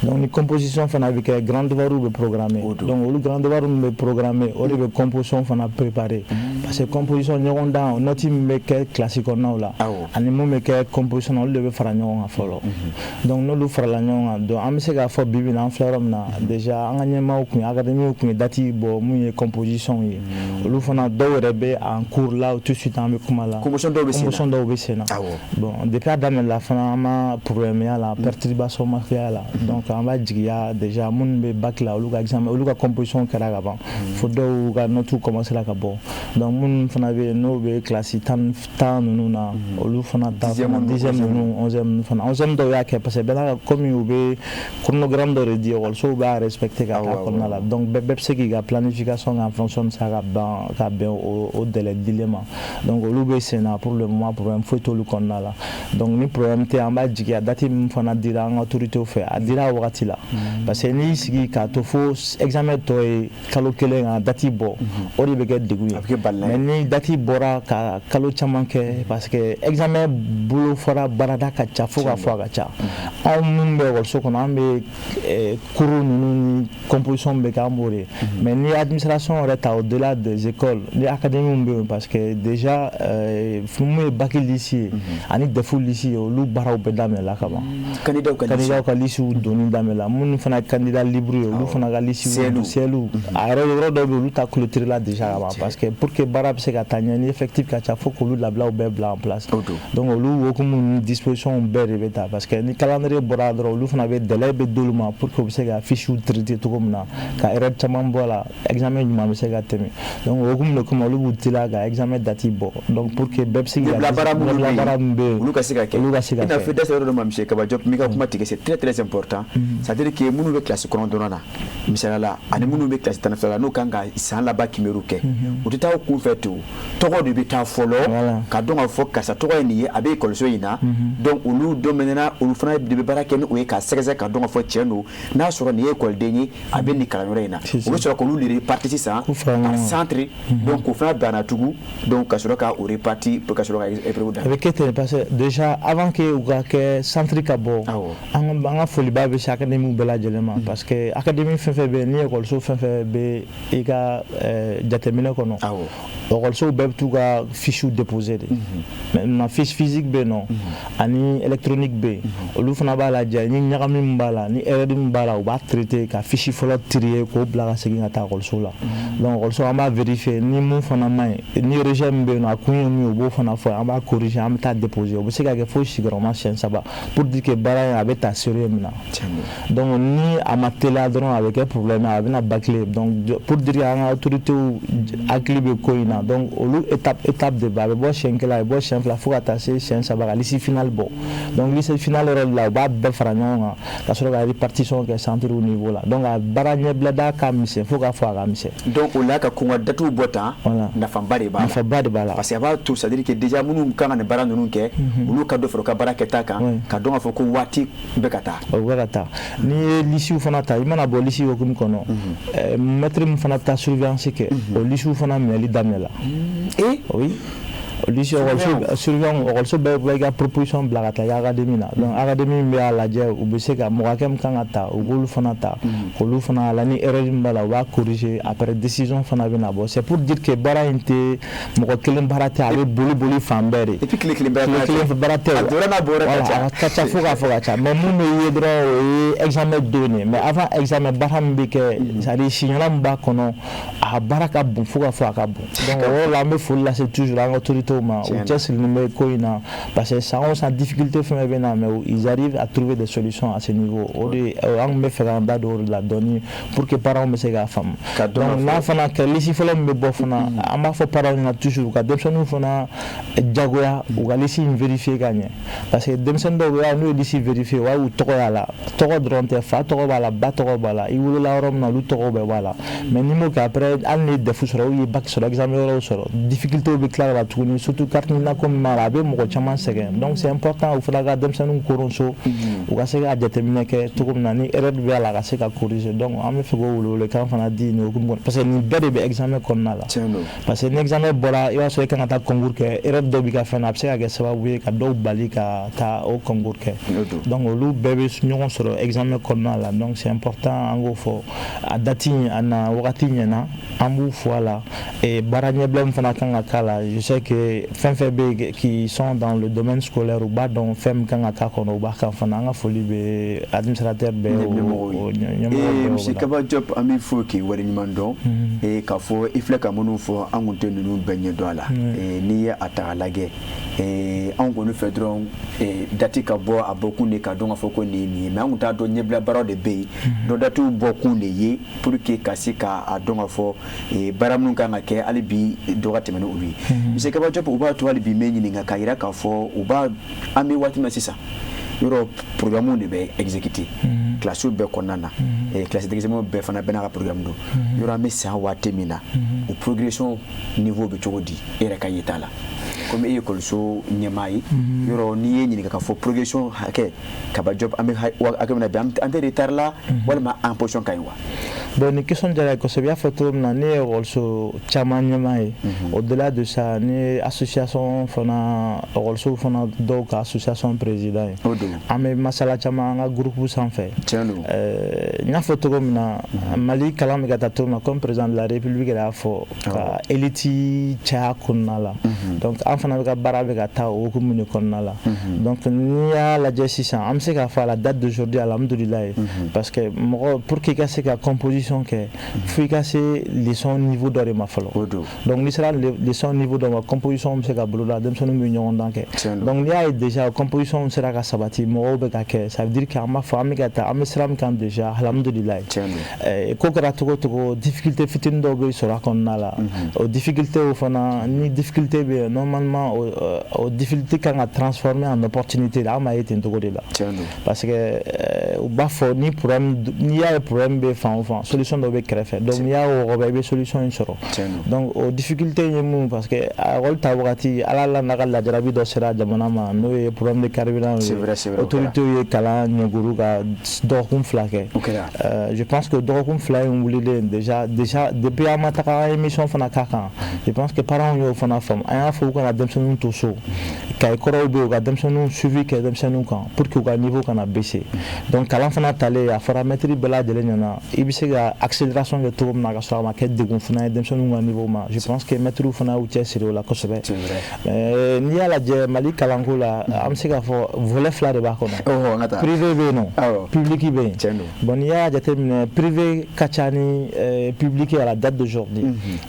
donc ni composition fana bɛ kɛ grand devoirs bɛ programmer donc olu grand devoirs min bɛ programmer o de bɛ composition fana préparer parce que composition ɲɔgɔn dan noti min bɛ kɛ classe kɔnɔnaw la ani mun bɛ kɛ composition olu de bɛ fara ɲɔgɔn kan fɔlɔ donc n'olu farala ɲɔgɔn kan donc an bɛ se k'a fɔ bi bi in na an filɛ yɔrɔ min na déjà an ka ɲɛmaaw kun ye académie kun ye dati bɔ mun ye composition ye olu fana dɔw yɛrɛ bɛ en cours la tout de suite an bɛ kuma la composition dɔw bɛ sen na bon depuis a daminɛ la fana an ma problème y'a la perturbation ma kɛ a la donc an b'a jigiya déjà minnu bɛ bac la olu ka examen olu ka composition kɛra ka ban fo dɔw ka notes commencera ka bɔ donc minnu fana bɛ yen n'o bɛ classe tan ninnu na olu fana ta dixième ninnu onzième fana onzième dɔw y'a kɛ parce que bɛɛ n'a ka comme u bɛ chronogramme dɔ de di ekɔlisow b'a respecter ka taa kɔnɔna la donc bɛɛ bɛ se k'i ka planification en fonction de ça ka bɛn o délai dilen ma donc olu bɛ sen na pour le moment problème foyi t'olu kɔnɔna la donc ni problème tɛ an b'a jigiya date min fana dira an ka autorités fɛ a dira a wagati la parce que n'i y'i sigi k'a to fo examen tɔ ye kalo kelen ka date bɔ o de bɛ kɛ degun ye mais ni date bɔra ka kalo caman kɛ parce que examen bolo fɔra baarada ka ca fo ka fɔ a ka ca anw minnu bɛ ekɔliso kɔnɔ an bɛ cours ninnu ni composition bɛ kɛ an b'o de mais ni administration yɛrɛ ta au delà des écoles ni académies bɛ yen parce que déjà mun ye bac lycée ye ani DEF lycée ye olu baaraw bɛɛ daminɛla ka ban candidat ka lycée donni daminɛla minnu fana ye candidat libre ye olu fana ka lycée CELU a yɛrɛ yɔrɔ dɔw bɛ yen olu ta clôturé la déjà ka ban parce que pour que baara bɛ se ka taa ɲɛ ni effectif ka ca fo k'olu labilaw bɛɛ bila en place donc olu hokumu ni disposition bɛɛ de bɛ ta parce que ni calendrier bɔra dɔrɔn olu fana bɛ délai bɛ d'olu ma pour que u bɛ se ka fiches traiter cogo min na ka erreur caman bɔ a la examen ɲuman bɛ se ka tɛmɛ donc o hokumu de kama olu b'u teliya ka examen date bɔ donc pour que bɛɛ bɛ se ka baara min bɛ yen olu ka se ka kɛ i n'a fɔ dɛsɛ yɔrɔ dɔ ma monsieur Kaba Diop min ka kuma tigɛ c'est très très important c'est à dire que minnu bɛ classe kɔnɔntɔnnan na misaliya la ani minnu bɛ classe tan ni fila la n'u kan ka san laban kiimɛriw kɛ u tɛ taa o kun fɛ ten tɔgɔ de bɛ taa fɔlɔ ka dɔn ka fɔ karisa tɔgɔ ye nin ye a bɛ ekɔliso in na donc olu don maintenant olu fana de bɛ baara kɛ ni o ye ka sɛgɛsɛgɛ ka dɔn ka fɔ tiɲɛ don n'a sɔrɔ nin ye ekɔliden ye a bɛ nin kalanyɔrɔ in na o bɛ sɔrɔ k'olu de reparti sisan par centre donc o fana banna tugun donc ka sɔrɔ ka o reparti pour ka sɔrɔ ka épreuve da. a bɛ kɛ ten parce que déjà avant que u ka kɛ centre ka bɔ an ka foliba bɛ se académie bɛɛ lajɛlen ma parce que académie fɛn fɛn bɛ yen ni ekɔliso fɛn fɛn bɛ i ka jateminɛ kɔnɔ ekɔlisow bɛɛ bɛ t'u ka fiches déposer de maintenant fiche physique bɛ yen nɔ ani électronique bɛ yen olu fana b'a lajɛ ni ɲagami min b'a la ni erreur min b'a la u b'a traiter ka fiche fɔlɔ trier k'o bila ka segin ka taa ekɔliso la donc ekɔliso an b'a vérifier ni mun fana ma ɲi ni rejet min bɛ yen nɔ a kun ye min ye u b'o fana fɔ an b'a corriger an bɛ taa déposer o bɛ se ka kɛ fo sigiyɔrɔma siɲɛ 3 pour dire que baara in a bɛ taa sérieux min na donc ni a ma teliya dɔrɔn a bɛ kɛ problème a bɛna bâcler donc pour dire que an ka autorités hakili bɛ ko in na donc olu étape de b'a bɛ bɔ siɲɛ 1 a bɛ bɔ siɲɛ 2 fo ka taa se siɲɛ 3 ka liste final bon donc lycée final là ba be faranyonga ka soro ga répartition ke centre au niveau là donc a baranye blada ka mise faut ka fa ga mise donc on la ka konga datu bota na famba de bala parce que ba tout ça dire que déjà munu kan na bara nunu ke ulu ka do foro ka bara keta kan ka don afo ko wati be kata ni lycée fana ta imana bo lycée ko kono maître mu fana ta surveillance ke au lycée fana meli damela oui lycée surveillant also be ga proposition blagata ya académie na donc académie be ala je u be se ka mo kam kan ata u golu fana ta ko lu fana la ni erreur mbala wa corriger après décision fana be na bo c'est pour dire que bara inte mo ko kelen barate ale boli fambere et puis kelen barate adora bora ta cha fuga cha mais mu me yedro examen donné mais avant examen baram be ke ça dit signala mba kono a baraka bon fuga ka bon donc la me faut là c'est toujours en autorité parce que ça on difficulté mais ils arrivent à trouver des solutions à ce niveau on me fait un bas de la donner pour que parents me s'ega femme donc là fana que les ifolo me bofana amba fo parents na toujours ka demsonu fana jagoya ou ga lisi vérifier gagner parce que demsen do ya no lisi vérifier wa ou toko yala toko dronte fa toko bala ba toko bala i wulu la rom na lu toko be wala mais nimo ka après année de fusoro yi bac sur examen ro soro difficulté be clair la tourner surtout carte na comme marabe mo ko chama segen donc c'est important ou fala ga demsenu koronso ou ga se ga déterminer que tout comme nani erreur be la ga se ka corriger donc am fe go wulu le kan fana di no ko parce que ni bede be examen kon na la parce que l'examen bora il va se kan ta concours que erreur do bi ka fana se ga se ba wi ka do bali ka ta au concours que donc lu bebe ñon sur examen kon na la donc c'est important en gros fo a dati ana wakati nyana amu voilà et baranye blem fana kan kala je sais que FEMFEB qui sont dans le domaine scolaire ou bas donc FEM kan aka kono ba kan fana nga foli be administrateur be et monsieur Kaba Diop ami fo ki wari nyimando et ka fo ifle ka monu fo angunte nunu benye do ala et ni ata lage et ango no fedron et dati ka bo aboku ne ka donga fo ko ni mais angunta do nyebla baro de be do datu boku ne ye pour que kasika adonga fo et baramnu kan ke alibi do gatemene ubi monsieur Kaba Diop uba to alibi menyi ni ngakaira ka fo uba ami watima sisa yoro programme de be exécuter classe be konana et classe d'examen be fana benara programme do yoro ami sa watemina ou progression niveau be chogodi ere kayitala comme école so nyamai yoro ni yenyi ka fo progression hake Kaba Diop ami akamna be ante retard là wala ma en position kaywa bon ni question de ko se bien photo na ne also chama nyamai au-delà de ça ni association fana also fana donc association président ame masala chama nga groupe sans fait nya photo comme na Mali kalam ga tatuma comme président de la République la fo ka eliti cha kunala donc enfana ga barabe ga ta o commune kunala donc nia la j600 am se ka fa la date d'aujourd'hui alhamdulillah parce que pour que ka se ka composition que faut casser les son niveau de ma fallo donc ni sera les son niveau de ma composition c'est ka blola dem sonu union donc il y a déjà composition sera ka sabati mo be ka que ça veut dire que ma famille ka ta am sera kan déjà alhamdulillah ko kara to difficulté fitin do be sera kon nala au difficulté au fana ni difficulté be normalement au difficulté quand a transformer en opportunité là ma été to là parce que au bafo ni problème ni a problème be fa solution do be créer donc il y a au be solution insoro donc aux difficultés yemu parce que a rol ta wakati ala la na la jarabi do sera jamana ma no problème de carburant autorité ye kala nyoguru ga do kum flake je pense que do kum flake on voulait déjà depuis amata émission fana kaka je pense que parents yo fana fam aya fo ko na demsonu to so kay koro be ga demsonu suivi que demsonu kan pour que au niveau kana baisser donc kala fana tale a paramétrie bela de nyana ibisega accélération de tout na gaswa ma ke de gonfuna demsonu au niveau ma je pense que mettre fana ou tiesiro la kosobe ni ala je Mali kalango la am sega fo volet fla de ba ko privé be non public be bon ya jatemine privé kachani public à la date d'aujourd'hui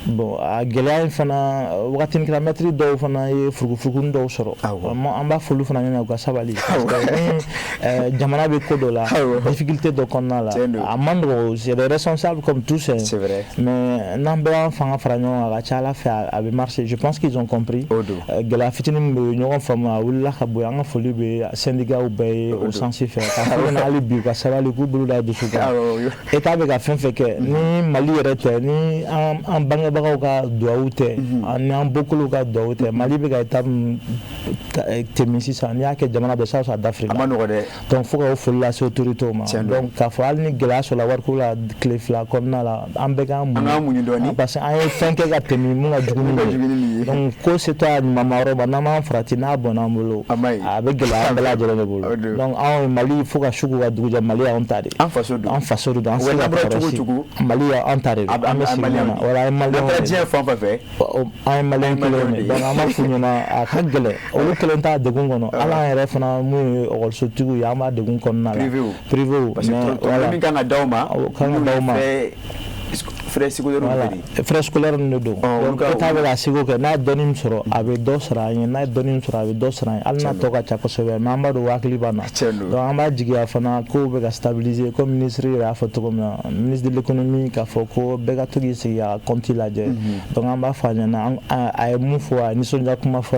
bon a gelen fana watin kilométre do fana e fugu do soro an b'a folu fana ɲɛna u ka sabali parce que ni jamana bɛ ko dɔ la difficulté dɔ kɔnɔna la a man nɔgɔ c'est des responsables comme tous mais n'an bɛɛ y'an fanga fara ɲɔgɔn kan a ka ca Ala fɛ a bɛ marcher je pense qu'ils ont compris gɛlɛya fitinin min bɛ ɲɔgɔn faamu a wulila ka bɔ an ka foli bɛ syndicat bɛɛ ye o sensi fɛ k'a fɔ ɲɛna hali bi u ka sabali k'u bolo da dusu kan État bɛ ka fɛn fɛn kɛ ni Mali yɛrɛ tɛ ni an bangebagaw ka dugawu tɛ ani an bɔkolow ka dugawu tɛ Mali bɛ ka étape tɛmɛ sisan n'i y'a kɛ jamana bɛɛ ça d'Afrique donc fo ka o foli lase autorités ma donc k'a fɔ hali ni gɛlɛya sɔrɔla wariko la tile fila kɔnɔna la an bɛɛ k'an muɲu dɔɔni parce que an ye fɛn kɛ ka tɛmɛ mun ka jugu ni ye donc ko se tɔ a ɲuman ma yɔrɔ ma n'an m'an farati n'a bɔnna an bolo a bɛ gɛlɛya an bɛɛ lajɛlen de bolo donc anw Mali fo ka su k'u ka dugu jɛ Mali y'anw ta de an faso don an se ka kɔlɔsi Mali y'anw ta de an bɛ segin na wala an ye Maliyɛnw de an ye Maliyɛn kelen de donc an b'a f'u ɲɛna a ka gɛlɛn olu kelen t'a degun kɔnɔ hali an yɛrɛ fana mun ye ekɔlisotigiw ye an b'a degun kɔnɔna la privé mais voilà min kan ka d'aw ma frais scolaires ne don donc État bɛ ka seko kɛ n'a ye dɔnni min sɔrɔ a bɛ dɔ sara an ye n'a ye dɔnni min sɔrɔ a bɛ dɔ sara an ye hali n'a tɔ ka ca kosɛbɛ mais an b'a dɔn hakili b'an na donc an b'a jigiya fana kow bɛ ka stabiliser comme ministre yɛrɛ y'a fɔ cogo min na ministre de l'économie k'a fɔ ko bɛɛ ka to k'i sigi a compte lajɛ donc an b'a fɔ a ɲɛna a ye mun fɔ a ye nisɔndiya kuma fɔ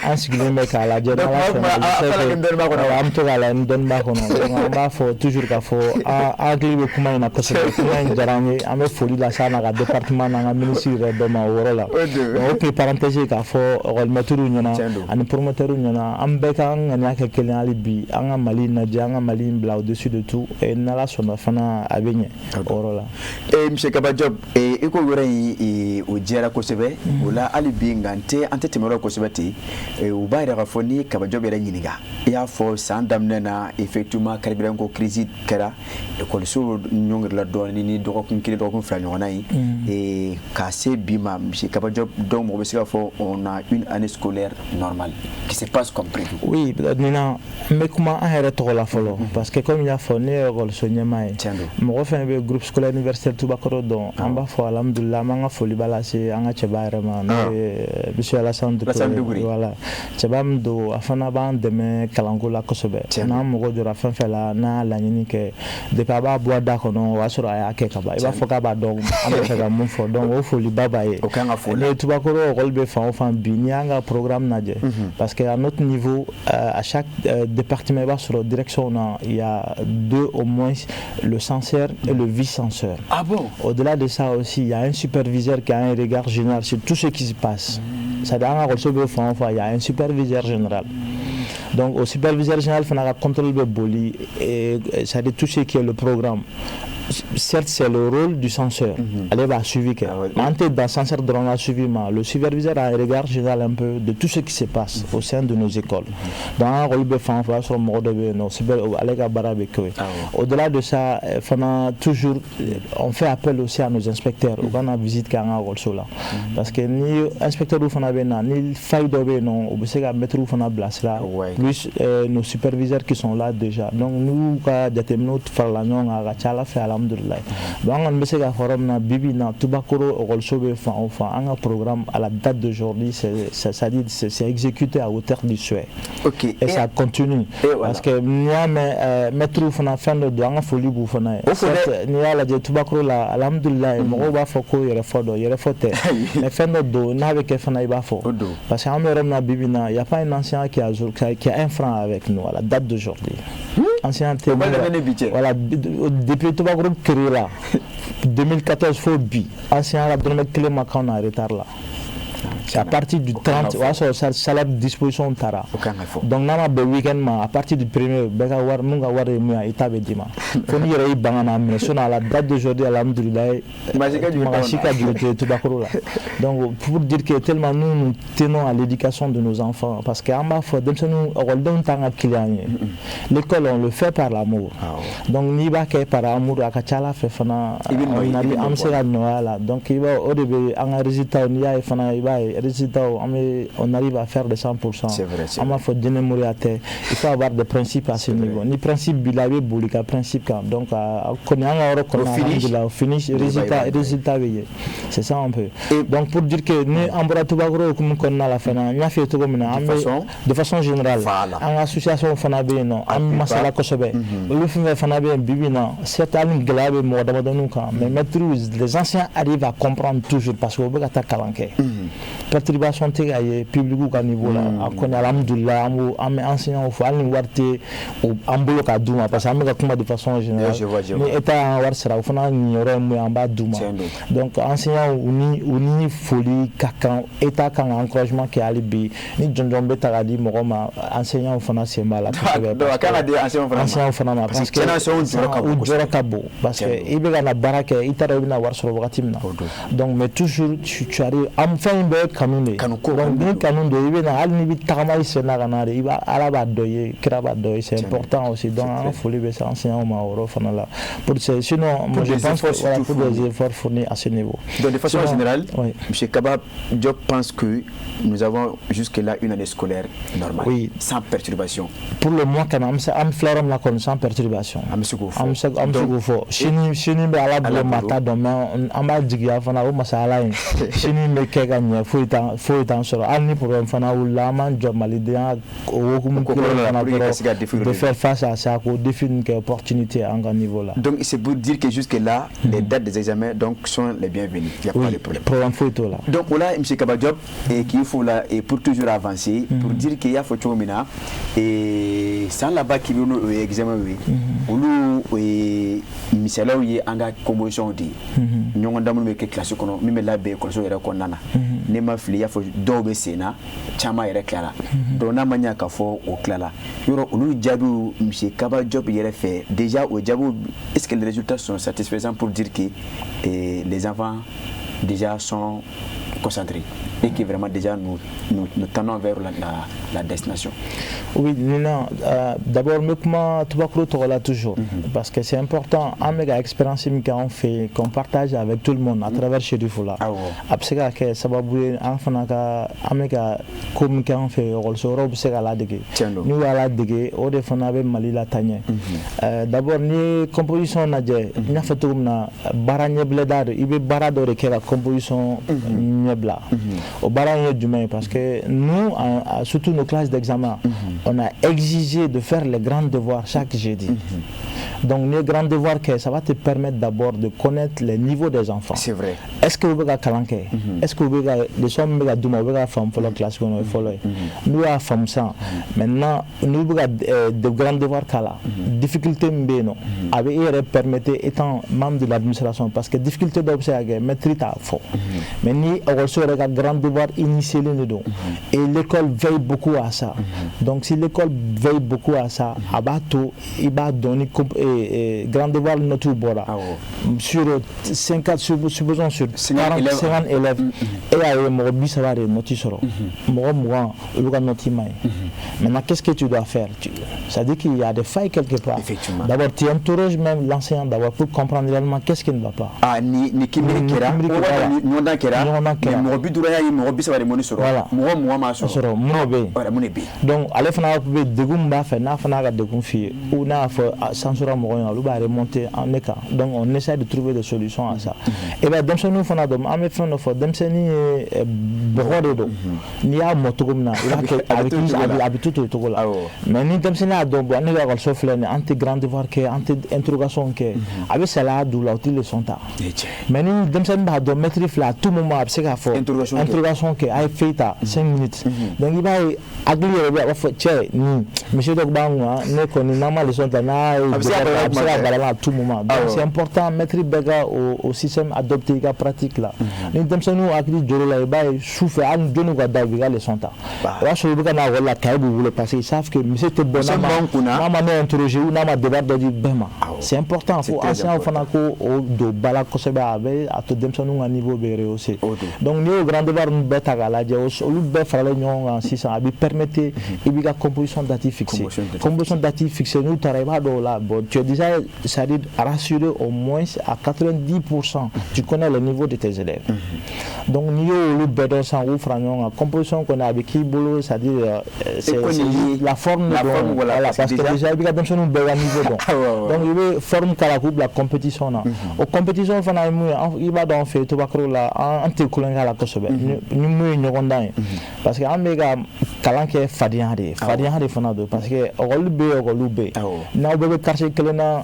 an sigilen bɛ k'a lajɛ n'Ala sɔnna an bɛ to k'a lajɛ ni dɔnni b'a kɔnɔ donc an b'a fɔ toujours k'a fɔ an hakili bɛ kuma in na kosɛbɛ kuma in diyara an ye an bɛ foli lase an ka département n'an ka ministre yɛrɛ dɔ ma o yɔrɔ la donc o tun ye parenthèse k'a fɔ école-maîtres ɲɛna ani promoteurs ɲɛna an bɛɛ k'an ŋaniya kɛ kelen hali bi an ka Mali lajɛ an ka Mali bila au-dessus de tout et n'Ala sɔnna fana a bɛ ɲɛ o yɔrɔ la. Monsieur Kaba Diop i ko yɔrɔ in o diyara kosɛbɛ o la hali bi nka an tɛ tɛmɛ yɔrɔ kosɛbɛ ten u b'a yira k'a fɔ ni Kaba Diop yɛrɛ ɲininka i y'a fɔ san daminɛ na effectivement carburant ko crise kɛra écoliso ɲɔngirila dɔɔni ni dɔgɔkun kelen dɔgɔkun fila ɲɔgɔnna ye k'a se bi ma Monsieur Kaba Diop donc mɔgɔ bɛ se k'a fɔ on a une année scolaire normale qui se passe comme prévu. Oui Nina n bɛ kuma an yɛrɛ tɔgɔ la fɔlɔ parce que comme n y'a fɔ ne ye écoliso ɲɛmaa ye mɔgɔ fɛn bɛ groupe scolaire universitaire Tubakɔrɔ dɔn an b'a fɔ alhamdulillah an b'an ka foli b'a lase an ka cɛba yɛrɛ ma n'o ye monsieur Alassane Dukure voilà cɛba min don a fana b'an dɛmɛ kalanko la kosɛbɛ n'an mago jɔra fɛn fɛn la n'a y'a laɲini kɛ depuis a b'a bɔ a da kɔnɔ o y'a sɔrɔ a y'a kɛ ka ban i b'a fɔ k'a b'a dɔn an bɛ fɛ ka mun fɔ donc o foliba b'a ye ne Tubakɔrɔ école bɛ fan o fan bi n'i y'an ka programme lajɛ parce que à notre niveau à chaque département i b'a sɔrɔ direction na il y a deux au moins le censeur et le vice-censeur. Ah bon? Au-delà de ça aussi il y a un superviseur qui a un regard général sur tout ce qui se passe. C'est-à-dire en école bɛ fan o fan il y a un superviseur général. Donc au superviseur général fana ka contrôle bɛ boli et c'est-à-dire tout ce qui est le programme. Certes, c'est le rôle du censeur. Elle va suivre. Dans censeur de la suivi, le superviseur a un regard général un peu de tout ce qui se passe au sein de nos écoles. Au-delà de ça, toujours, on fait appel aussi à nos inspecteurs. On a visité là. Parce que ni inspecteurs ou ni faille d'obéissance, on peut mettre plus nos superviseurs qui sont là déjà. Donc nous, quand nous faisons alhamdulillah donc on bɛ se ka fɔ na bibi na Tubakɔrɔ écoliso bɛ fan o fan an ka programme à la date d'aujourd'hui c'est exécuté à hauteur du souhait et ça continue parce que n'i y'a mɛn maître fana fɛn dɔ don an ka foli b'u fana ye certes n'i y'a lajɛ Tubakɔrɔ la alhamdulillah mɔgɔw b'a fɔ ko yɛrɛfɔ dɔ yɛrɛfɔ tɛ mais fɛn dɔ don n'a bɛ kɛ fana i b'a fɔ parce que an bɛ yɔrɔ min na bibi na y a pas un enseignant qui a un franc avec nous à la date d'aujourd'hui enseignant voilà depuis Tubakɔrɔ créé là 2014 faut bi ancien la donne clé ma quand on a retard là c'est à partir du 30 on va sur salaire disposition tara donc n'a pas week-end à partir du 1er beka war munga war e muya itabe dima faut ni yere bangana mais sur la date d'aujourd'hui alhamdulillah masika du Tubakɔrɔ là donc pour dire que tellement nous tenons à l'éducation de nos enfants parce que en bas faut nous on tanga client l'école on le fait par l'amour donc ni ba ke par amour akachala fait fana on a am sera noala donc il va au début en résultat on y a fana résultats, on arrive à faire des 100%. C'est vrai. Il faut avoir des principes à ce niveau. Ni principe bilavé boulika principe donc au finish résultat c'est ça un peu. Donc pour dire que ni ambra tubagro comme qu'on a la fin nya fait to comme de façon générale en association fanabe non am masala ko sobe lu fi fanabe bibina c'est un glabe mo da ka mais maîtrise les anciens arrivent à comprendre toujours parce que be ta kalanke perturbation te gaye public au niveau là on a alhamdulillah am enseignant faut aller warte am bolo ka duma parce que am ga kuma de façon générale mais état war sera fana nyoro mo amba duma donc enseignant uni folie kakan état kan encouragement qui ali bi ni jonjon beta ga di mo ma enseignant fana c'est mal donc kana di enseignant fana parce que o jora kabo parce que ibe ga na baraka itara bi na war soro wakati na donc mais toujours tu arrives am fin be kanune donc ni kanun do ibe na al ni bi tagama isena ga na iba araba doye kraba doye c'est important aussi donc il faut les enseignants ma oro fana là pour sinon moi je pense que voilà pour des efforts fournis à ce niveau. Donc de façon générale, M. Kaba Diop pense que nous avons jusque-là une année scolaire normale, sans perturbation. Pour le mois quand même, c'est un fleur la sans perturbation. Chini be ala bo mata demain on va dire fana o masala chini me ke gagner faut temps sur ani problème fana ou la man job malidien o de faire face à ça pour définir quelle opportunité à un niveau là. Donc c'est pour dire que jusque-là les dates des examens donc sont les bienvenues. Il n'y a pas de problème. Programme photo là. Donc voilà M. Kaba Diop et qu'il faut là et pour toujours avancer pour dire qu'il y a photo mina et sans là-bas qui veut examen et misala yi anga composition di nyongo ndamu me ke classe kono mi me labe ko so yere ko nana ne ma fili ya fo do be sena chama yere klara do na manya ka fo o klara yoro ulu jabu M. Kaba Diop yere fait déjà au jabu est-ce que les résultats sont satisfaisants pour dire que les enfants déjà sont concentrés et que vraiment déjà nous tendons vers la destination. Oui, d'abord, tu vas là toujours parce que c'est important. En méga expérience qu'on fait, qu'on partage avec tout le monde à travers chez du Foula. Après que ça va bouger, enfin, en méga comme qu'on fait, on se retrouve à la dégué. Nous à la dégué, au défend avec Mali la tanya. D'abord, ni composition n'a dit, ni fait tout na baranye bledar, il veut barador et la composition nebla. Au baranye du main parce que nous, surtout nos classes d'examen, on a exigé de faire les grands devoirs chaque jeudi. Donc les grands devoirs, ça va te permettre d'abord de connaître les niveaux des enfants. C'est vrai. Est-ce que vous avez kalanké? Est-ce que vous avez les sommes de femmes pour la classe qu'on a fait? Nous avons fait ça. Maintenant, nous avons de grands devoirs là. Difficulté mbeno. Avec permettre étant membre de l'administration parce que difficulté d'observer maîtrise à fort. Mais nous avons reçu un grand devoir initial et l'école veille beaucoup à ça. Donc si l'école veille beaucoup à ça, abato il va donner grand devoir notre bora sur 50 supposons sur 40 élèves et à Morobi ça va noter sur moi le noter mai. Maintenant qu'est-ce que tu dois faire? Ça dit qu'il y a des failles quelque part. D'abord tu encourages même l'enseignant d'abord pour comprendre réellement qu'est-ce qui ne va pas. Ah ni kimikera ni ondakera Morobi duraya Morobi ça va remonter sur moi ma sur Morobi. Donc allez faire degumba fait na fana degum fi ou na fa censura moyen lu ba remonter en écart. Donc on essaie de trouver des solutions à ça. Et ben dem sonu fana dom am fait no fo dem seni borode do ni a motogumna ila ke avec habitude to gola mais ni dem seni a do bo ne ga so flene anti grand devoir que anti interrogation que avec cela do la utile son ta mais ni dem seni ba do maîtrise là tout moment c'est ka fo interrogation que ai fait 5 minutes donc il va agli ba fo che ni monsieur dok bangwa ne ko ni normal son ta na tout moment. Donc c'est important mettre bega au système adopté la pratique là. Ni dem senu akri joro la ba souffre an donu ga da biga le sonta. Wa so biga na wala kay bu le passer ils savent que monsieur te bon na ma interroger ou na ma débat de bema. C'est important pour ancien fana ko o do bala ko se ba ave à to dem senu à niveau béré aussi. donc ni o grand devoir nous bête à la dia au lu be fara ñon en 600 abi permettre ibiga composition dative fixée composition dative fixée nous t'arrive do là bon tu es déjà ça dit rassurer au moins à 90% tu connais le niveau de tes élèves donc ni o lu be do sans ou fara ñon composition qu'on a avec qui bolo ça dit c'est la forme voilà parce que déjà ibiga dem son be niveau donc il forme kala coupe la compétition là au compétition fana il va dans fait to bakro la en te kulenga la kosobe ñu muy ñogonda parce que amega kalanke fadiyan de fana do parce que ogolu be na be quartier kelena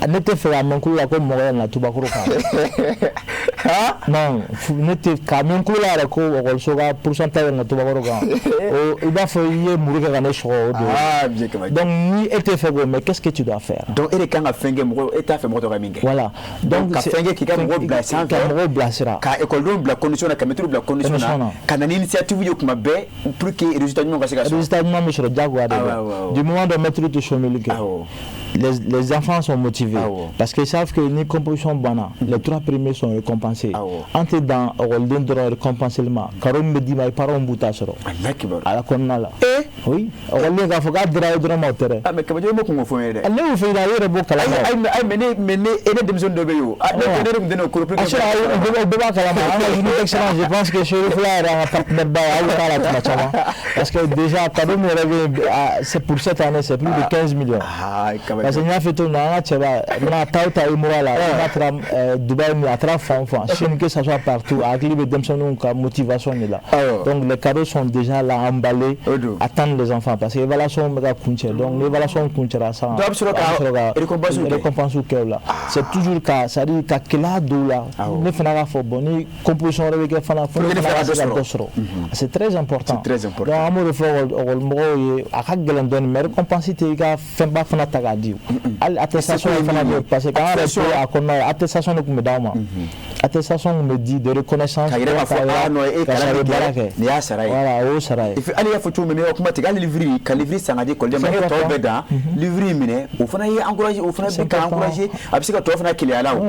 nete fe amen la ko mo na to bakro ka non nete kamen kula la ko ogol soga pourcentage na to bakro ka o il va faire mourir ga ne so donc ni était fait mais qu'est-ce que tu dois faire donc et quand a fengé mo eta fait mo to gaminge voilà donc ka fengé ki ka mo blassa ka école do bla condition na ka mettre bla condition na kana ni initiative yo kuma be pour que résultat ñu ko résultat ñu mo sur jago du moment de mettre tout chômage les enfants sont motivés parce qu'ils savent que ni composition bana les 3 premiers sont récompensés entre dans Golden Draw récompensément karom me dit mes parents buta soro ala konnala oui Golden ga foga draw motere mais que mo ko fo mere alle o fe na bo kala ay mene ene demison do be yo ne de no ko pour que be ba kala ma ana une excellence je pense que chez le fleur a partenaire ba ala kala tama parce que déjà quand on revient c'est pour cette année c'est plus de 15 millions parce que n'a fait tout na cheba na tauta imorala na tram Dubaï ni atra fanfan Chine que ça soit partout avec les demson ka motivation est là donc les cadeaux sont déjà là emballés attendent les enfants parce que l'évaluation mega kunche donc l'évaluation kunchera ça récompense ou là c'est toujours ka ça dit ka kila dola ne fana fo boni composition avec fana c'est très important donc amour de fleur au mo a ka gelen don mais récompense te ga femba fana tagadi attestation fana parce que quand a connait attestation ko me dama attestation me dit de reconnaissance voilà au saray if ali ya foto mene ko mati gali livri ka livri sangadi ko dem to beda livri mine o fana yi encourager o fana bi ka encourager abisika to fana kili ala o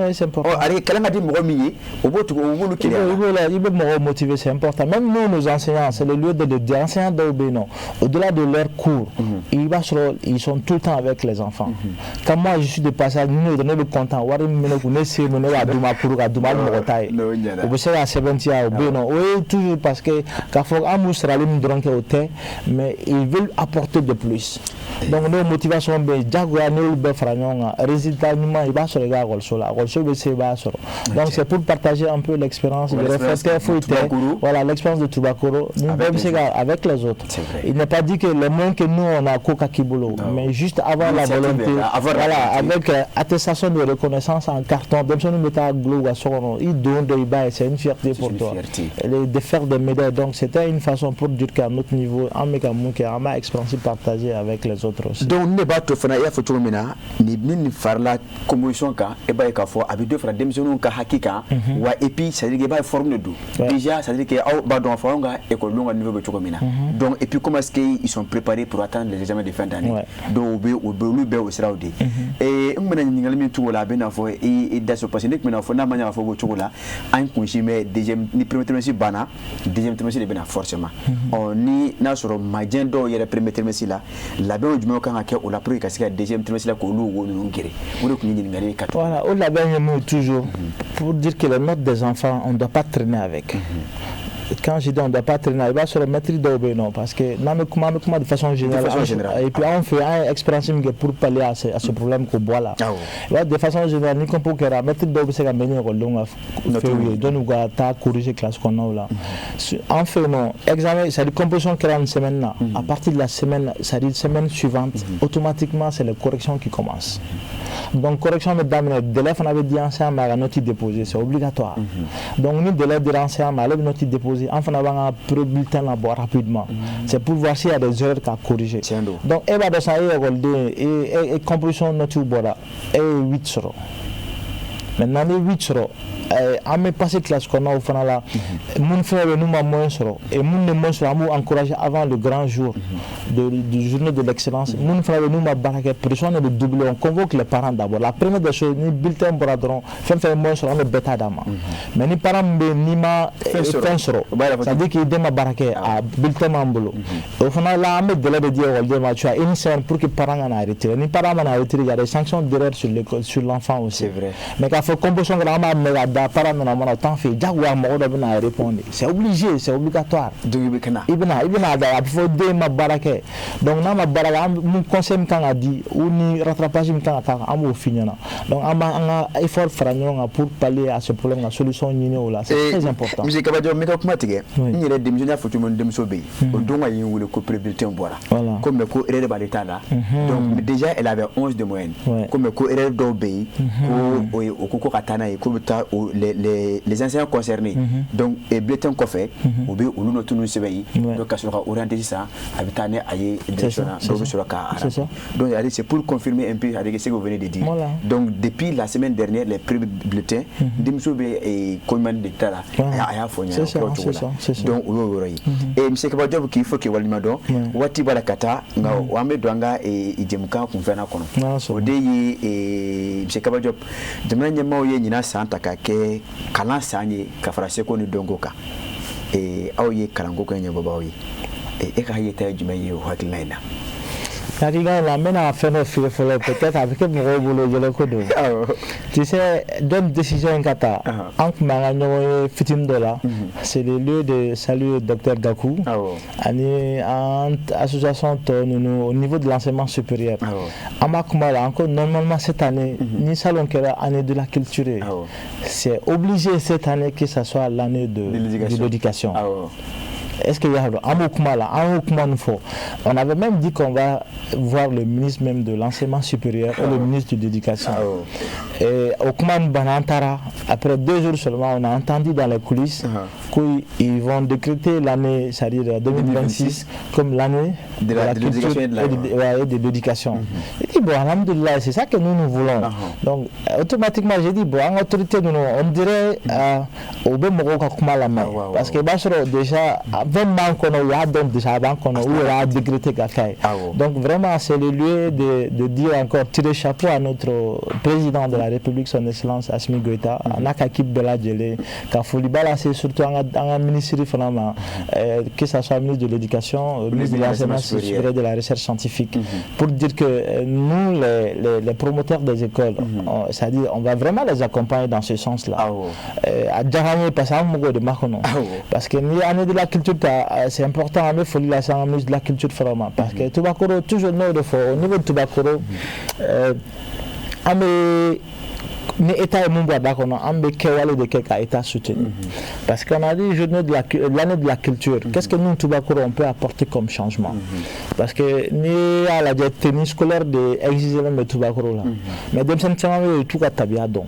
ari kala ngadi mo mi o botu o bolu kili il veut me motiver c'est important même nous nos enseignants c'est le lieu de enseignants d'Obénon au-delà de leur cours ils sont tout le temps avec les enfants quand moi je suis de passage nous donner le content wari mene ko ne se mene wa duma pour ga duma mo taille o be se à 70 à Obénon oui toujours parce que ka fo amu sera le dronke au thé mais ils veulent apporter de plus donc nos motivations be jagoya ne be fragnon résultat numa il va sur les gars be se ba sur donc c'est pour partager un peu l'expérience de réflecteur fouité voilà l'expérience de Tubakoro nous même c'est avec les autres il n'est pas dit que le moins que nous on a Coca Kibolo mais juste avoir la volonté voilà avec attestation de reconnaissance en carton même si nous mettons à glow à son il donne de bail c'est une fierté pour toi de faire des médailles donc c'était une façon pour dire qu'à notre niveau en mécanisme qui a ma expérience partagée avec les autres aussi donc ne ba to fana ya foto mina ni farla commission ka e ba ka fo abi deux frères démissionner ka hakika wa et puis ça veut dire que ba forme de déjà ça veut dire que au ba don fa nga école longa niveau be choko mina donc et puis comment est-ce qu'ils sont préparés pour attendre les examens de fin d'année donc lu be o sira odi et ngmena nyingal mi tu wala be na fo et daso parce que mena fo na manya fo go chokola an kunshi mais deuxième ni premier trimestre bana deuxième trimestre be na forcément on ni na soro majien do yere premier trimestre la be o jumo kan ake o la pro ka sika deuxième trimestre ko lu wo nu ngere o le kunyi ngale ka voilà au la ben mot toujours pour dire que les notes des enfants on doit pas traîner avec quand je dis on ne doit pas traîner, il va se remettre d'Obénon parce que de façon générale, et puis on fait une expérience pour pallier à ce problème qu'on boit là. De façon générale, nous comprenons que la mettre d'Obénon c'est la meilleure longue donc nous avons corrigé classe qu'on a là. En fait non, examen, c'est la composition qui est une semaine là. À partir de la semaine, c'est la semaine suivante, automatiquement c'est la correction qui commence. Donc correction mesdames, l'élève on avait dit ensemble à la note déposée, c'est obligatoire. Donc nous de l'élève de l'ensemble à la note déposée, enfin on va un bulletin là rapidement. C'est pour voir s'il y a des erreurs à corriger. Donc elle va dans sa et composition note ou bola et 8 sur maintenant les 8 sera on met passé classe qu'on a au final là mon frère nous m'a moins sera et mon ne moins sera encourager avant le grand jour du journée de l'excellence mon frère nous m'a barraqué pression de doubler on convoque les parents d'abord la première des choses ni bulletin bradron fait moins sera le bêta dama mais ni parents ni ma fin sera ça dit qu'il déma barraqué à bulletin mambolo au final là on met de la de dire tu as une scène pour que parents en arrêter ni parents en arrêter il y a des sanctions derrière sur l'école sur l'enfant aussi c'est vrai mais quand faut composition grand mais parents non mon temps fait jaguar mo do na répondre c'est obligé c'est obligatoire donc ibna il faut de ma baraka donc na ma baraka mon conseil kan a dit ou ni rattrapage kan ka am finir donc anga effort fragnon pour pallier à ce problème la solution ni là c'est très important monsieur Kabadio mais donc matige ni le démissionnaire faut tout le monde démissionner au donc il ou le coprébulletin boira comme ko erreur ba l'état là donc déjà elle avait 11 de moyenne comme ko erreur d'obéi au koko katana et ko les enseignants concernés donc et bulletin ko fait ou be ou nous tout sebeyi donc asura orienter ça habitané aye direction donc sur le cas donc c'est pour confirmer un peu avec ce que vous venez de dire donc depuis la semaine dernière les premiers bulletins dimsobe et commande d'état là aya fonya donc et monsieur Kabadio qui faut que walimado wati balakata nga wame doanga e idemka kumfana kono odeyi e monsieur Kabadio demanya mawo ye nyina santa kake kala sanye kafarase ko ni dongoka e awye kalango ko nyabo bawi e ka yeta jumaye hakilina la mène à faire nos filles peut-être avec mon boulot de l'école. Tu sais, donne décision en Kata. En Marano, Fitim Dola, c'est le lieu de salut Dr Gakou. En association au niveau de l'enseignement supérieur. En Makumala, encore normalement cette année, ni salon que l'année de la culture. C'est obligé cette année que ce soit l'année de l'éducation. Est-ce qu'il y a un on avait même dit qu'on va voir le ministre même de l'enseignement supérieur et le ministre de l'éducation. Et au Kouman Banantara, après 2 jours seulement, on a entendu dans les coulisses qu'ils vont décréter l'année, c'est-à-dire 2026, comme l'année de la culture et de l'éducation. J'ai dit, bon, alhamdoulilah, c'est ça que nous voulons. Donc, automatiquement, j'ai dit, bon, en autorité, on dirait au Bémoro Kakoumala, parce que déjà, 20 ans qu'on a donc déjà avant qu'on a décrété Kakaï. Donc vraiment c'est le lieu de dire encore tirer chapeau à notre président de la République, son excellence Assimi Goïta, Nakakib Bela Djele, Kafolibala, c'est surtout un ministre que ce soit le ministre de l'Éducation, le ministre de l'Enseignement supérieur et de la Recherche scientifique, pour dire que nous les promoteurs des écoles, c'est-à-dire on va vraiment les accompagner dans ce sens-là. À Djarani, parce que l'année de la culture c'est important à faut la ministre de la culture vraiment parce que Tubakoro toujours au niveau de Tubakoro mais état et mon bois d'accord ambe kewale de quelqu'un état soutenu parce qu'on a dit journée de l'année de la culture qu'est-ce que nous Tubakoro on peut apporter comme changement parce que ni à la tennis scolaire de exiger le Tubakoro là mais dem sen chama tout ka tabia don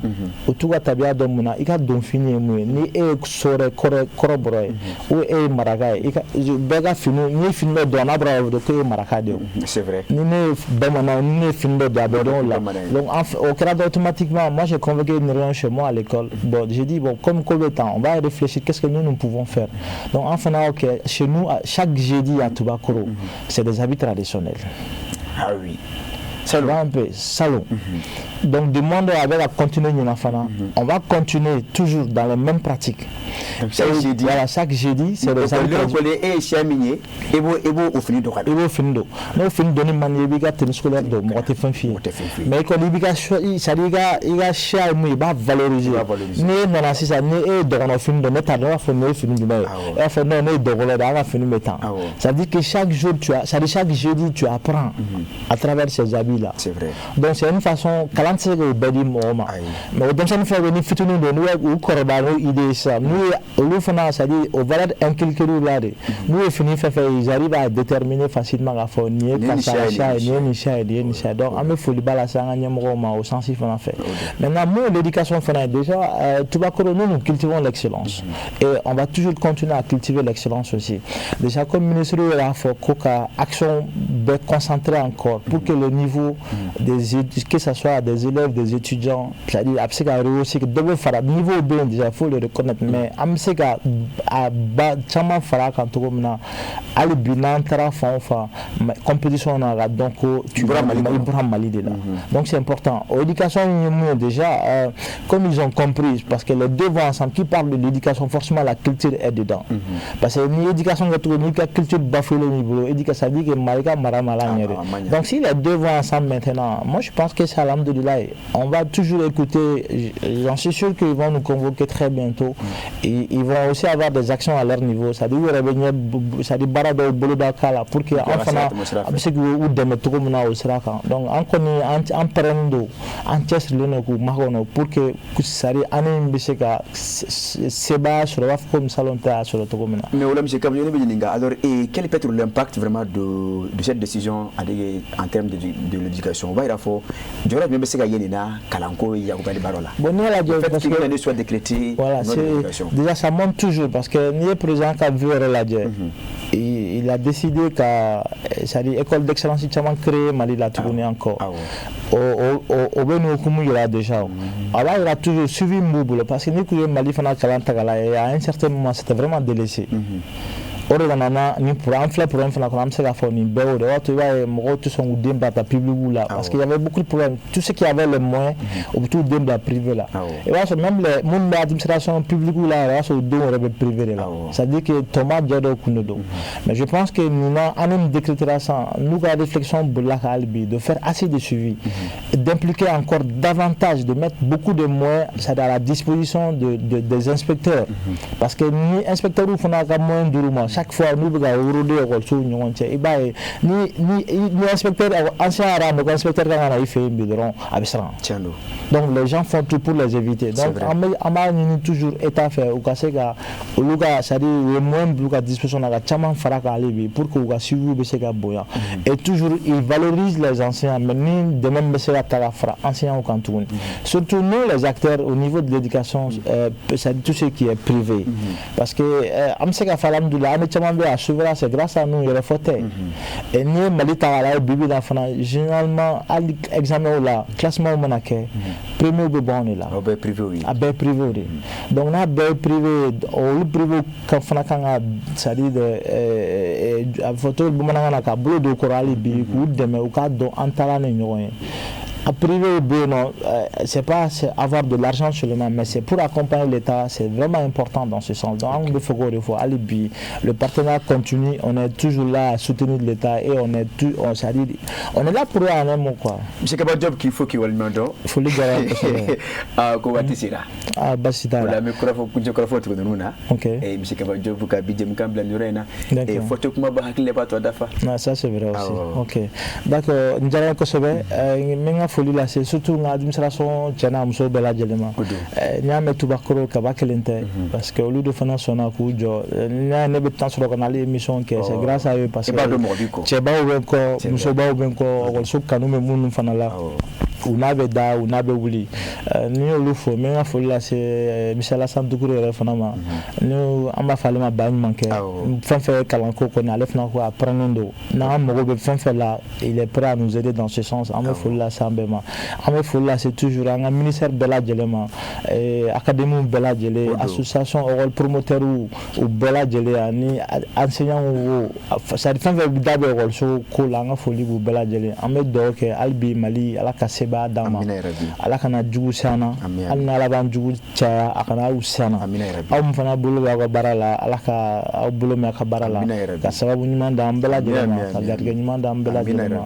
ou tout ka tabia don mona ika don fini ni e sore corroborer ou e maraka ika bega fini ni fini don abra de que maraka de c'est vrai ni ne bamana ni fini de abordon là donc au cadre automatiquement moi j'ai convoqué une réunion chez moi à l'école. Bon, j'ai dit, bon, comme combien de temps, on va réfléchir, qu'est-ce que nous pouvons faire. Donc, enfin, chez nous, chaque jeudi à Tubakoro, c'est des habits traditionnels. Ah oui. Salon. Un peu, salon. Donc, demande avec la continuer, on va continuer toujours dans les mêmes pratiques. Chaque jeudi, voilà, chaque jeudi, c'est des habits traditionnels. Et cheminier, et vous au fin de droit. Et vous fin de. Nous fin de donner maniébiga tennis scolaire de moi te fin fille. Mais quand il ça dit il a cher mais il va valoriser. Né non c'est ça né et dans nos films de mettre à faut né film de mais. Et faut non né de voler dans film mettant. Ça dit que chaque jour tu as ça dit chaque jeudi tu apprends à travers ces habits là. C'est vrai. Donc c'est une façon calante que bedi moment. Mais au deuxième fois venir fitunu de nous ou corbano idée ça. Nous au fond ça dit au valeur inculquer là. Nous fini fait ils arrivent à déterminer facilement la fois ni donc on me faut le balancer au sens il faut en faire. Maintenant nous l'éducation fait déjà Tubakoro nous cultivons l'excellence et on va toujours continuer à cultiver l'excellence aussi. Déjà comme ministre il faut qu'action de concentrer encore pour que le niveau niveau que ce soit des élèves, des étudiants, c'est-à-dire après qu'à réussir que devait faire niveau bien déjà faut le reconnaître mais après qu'à chama faire quand on a ali binan tara fa compétition on a donc tu vas Mali de là donc c'est important l'éducation déjà comme ils ont compris parce que les deux vont ensemble qui parlent de l'éducation forcément la culture est dedans parce que l'éducation la culture bafouée le niveau éducation ça dit que Malika Maramala donc si les deux vont ensemble maintenant moi je pense que c'est alhamdoulilah on va toujours écouter j'en suis sûr qu'ils vont nous convoquer très bientôt et ils vont aussi avoir des actions à leur niveau ça dit revenir ça dit barado boloda kala pour que enfana parce que ou dem to comme na osraka donc en connaît en prendo en test le no ku mahono pour que sari anem biseka seba sur la comme salonta sur le to comme na mais on monsieur Kabyo Beninga alors et quel peut être l'impact vraiment de cette décision en termes de l'éducation on va il faut j'aurais bien biseka yenina kalanko ya ko bali barola bon la parce que l'année soit décrétée voilà déjà ça monte toujours parce que le président qui a vu la il a décidé qu'à c'est-à-dire école d'excellence Tchaman créé Mali la tournée encore au Beno Kumu il a déjà alors il a toujours suivi Mboubou parce que nous Mali fana Kalantagala et à un certain moment c'était vraiment délaissé ni pour un fleur pour un fleur comme ça la fourni béo de tu vas me tout son demba public là parce qu'il y avait beaucoup de problèmes tout ce qui avait le moins au tout demba privé là et là même les monde d'administration publique là là sur deux privé là ça dit que Thomas Diado Kunodo mais je pense que nous avons décrété ça nous la réflexion de faire assez de suivi d'impliquer encore davantage de mettre beaucoup de moyens à la disposition des inspecteurs parce que ni inspecteurs ou font moins de chaque fois nous avons ni inspecteur ancien arabe inspecteur quand on a fait bidron donc les gens font tout pour les éviter donc on toujours état fait au cas où Luga c'est à dire le moins Luga disposition na chama faraka alibi pour que Luga suivi beseka boya et toujours ils valorisent les anciens mais ni de même beseka talafra anciens au canton surtout nous les acteurs au niveau de l'éducation c'est tout ce qui est privé parce que amseka falamdula c'est grâce à nous il est fauteuil et nous Malita la bibi d'enfant généralement à l'examen là classement monake premier de bon là privé oui privé donc na privé au privé quand fana kanga ça dit de photo bu mananga ka bolo do korali bi ku deme u ka do antala ne nyoy à privé non c'est pas avoir de l'argent seulement mais c'est pour accompagner l'État c'est vraiment important dans ce sens donc on faut alibi le partenariat continue on est toujours là à soutenir l'État et on est là pour un mot quoi monsieur Kabadjob qu'il faut qu'il walimando il faut les garantir ko watisira basita la microphone photo nuna OK et monsieur Kabadjob ka bidjem kambla nurena et photo kuma ba hakile pas toi dafa ça c'est vrai aussi OK d'accord njara ko sobe menga folie là c'est surtout l'administration tiana muso bela jelema nyame tubakoro kabakelente parce que au lieu de faire sona kujo na ne betan sur le émission que c'est grâce à eux parce que cheba ko muso ba ko so kanuma munu fanala unabe da unabe wuli ni olufo menga folie là c'est Michel Santoukure refanama nous amba falema ba manke fanfe kalanko ko na lefna ko apprendre na mo be fanfe là il est prêt à nous aider dans ce sens amba folie là sambema amba folie là c'est toujours un ministère bela jelema académie bela jelé association rôle promoteur ou bela jelé ani enseignant ou ça fanfe dabe rôle so ko la nga folie bu bela jelé amba do ke albi Mali ala kaseba dama ala kana jugu sana alna ala ban jugu cha akana usana aw mfana bulu ga barala ala ka aw bulu me ka barala ka sababu nyuma da ambela jelema ka garga nyuma da ambela jelema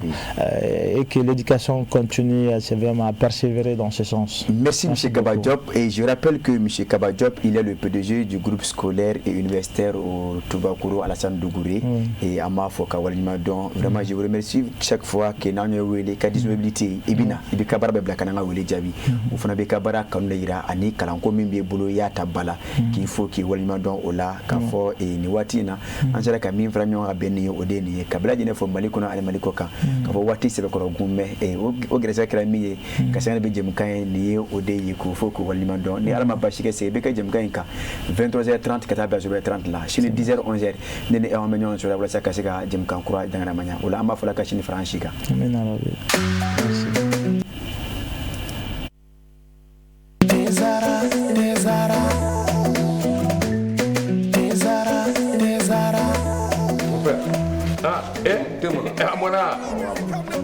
et que l'éducation continue c'est vraiment à persévérer dans ce sens. Merci monsieur Kabadjob et je rappelle que monsieur Kabadjob il est le PDG du groupe scolaire et universitaire au Toubakoro Alassane Dougouré et Ama Foka Walimado donc vraiment je vous remercie chaque fois que nanyo wele ka disponibilité ibina i bɛ ka baara bɛɛ bila ka na n ka wele jaabi o fana bɛ ka baara kanu de yira ani kalanko min b'i bolo i y'a ta ba la k'i fo k'i waleɲuman dɔn o la k'a fɔ nin waati in na an sera ka min fara ɲɔgɔn kan bɛn nin ye o de ye nin ye ka bɛɛ lajɛlen fɔ Mali kɔnɔ ani Mali kɔ kan k'a fɔ waati sɛbɛkɔrɔ gun mɛ o gɛrɛsɛgɛ kɛra min ye ka sɛgɛn bɛ jɛmukan ye nin ye o de ye k'o fo k'o waleɲuman dɔn ni Ala ma basi kɛ sɛ i bɛ kɛ jɛmukan in kan 23h30 ka taa bila 0h30 la sini 10h 11h ne ni an bɛ ɲɔgɔn sɔrɔ walasa ka se ka jɛmukan kura dangana ɲa o la an b'a fɔ la ka sini fara an si kan.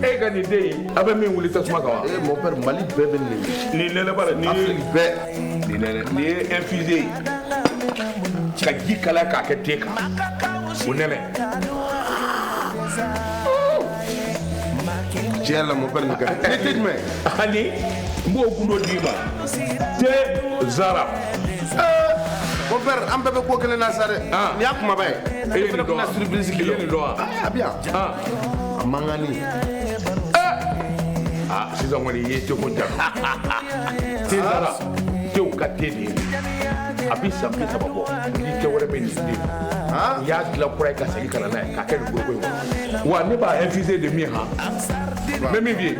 E ka nin den in a bɛ min wuli tasuma kan wa? Mon père, Mali bɛɛ bɛ nin nɛnɛ b'a la nin ye infusé ye ka ji kalaya k'a kɛ te kan o nɛnɛ. Tiɲɛ la mon père nin ka ɲi. Ni tɛ jumɛn? Ani n b'o gundo d'i ma te zara. Mon père, an bɛɛ bɛ ko kelen na sa dɛ. Nin y'a kumaba ye. E ye nin dɔn wa? Surprise I ye nin dɔn wa? A bi yan. A mangani. Sisan kɔni i ye teko ja te zara tew ka te de ye a bi san 30 bɔ ni tɛ wɛrɛ bɛ nin den n y'a dilan kura ye ka segin ka na n'a ye k'a kɛ nin goroko in kɔnɔ wa ne b'a infusé de min han n bɛ min f'i ye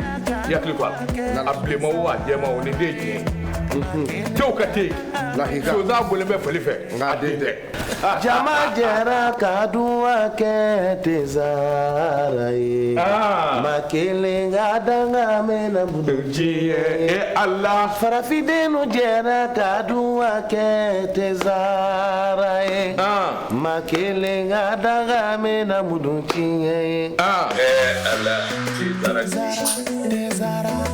i hakili to a la a bilenma o a jɛma o nin den ye tiɲɛ ye tew ka te sonsan bɔlen bɛ fali fɛ nka den tɛ. Jama jɛra ka duwa kɛ te Zara ye ma kelen ka danga mɛna diɲɛ Ala farafidenu jɛra ka duwa kɛ te Zara ye ma kelen ka danga mɛna mudun tiɲɛ ye Ala te Zara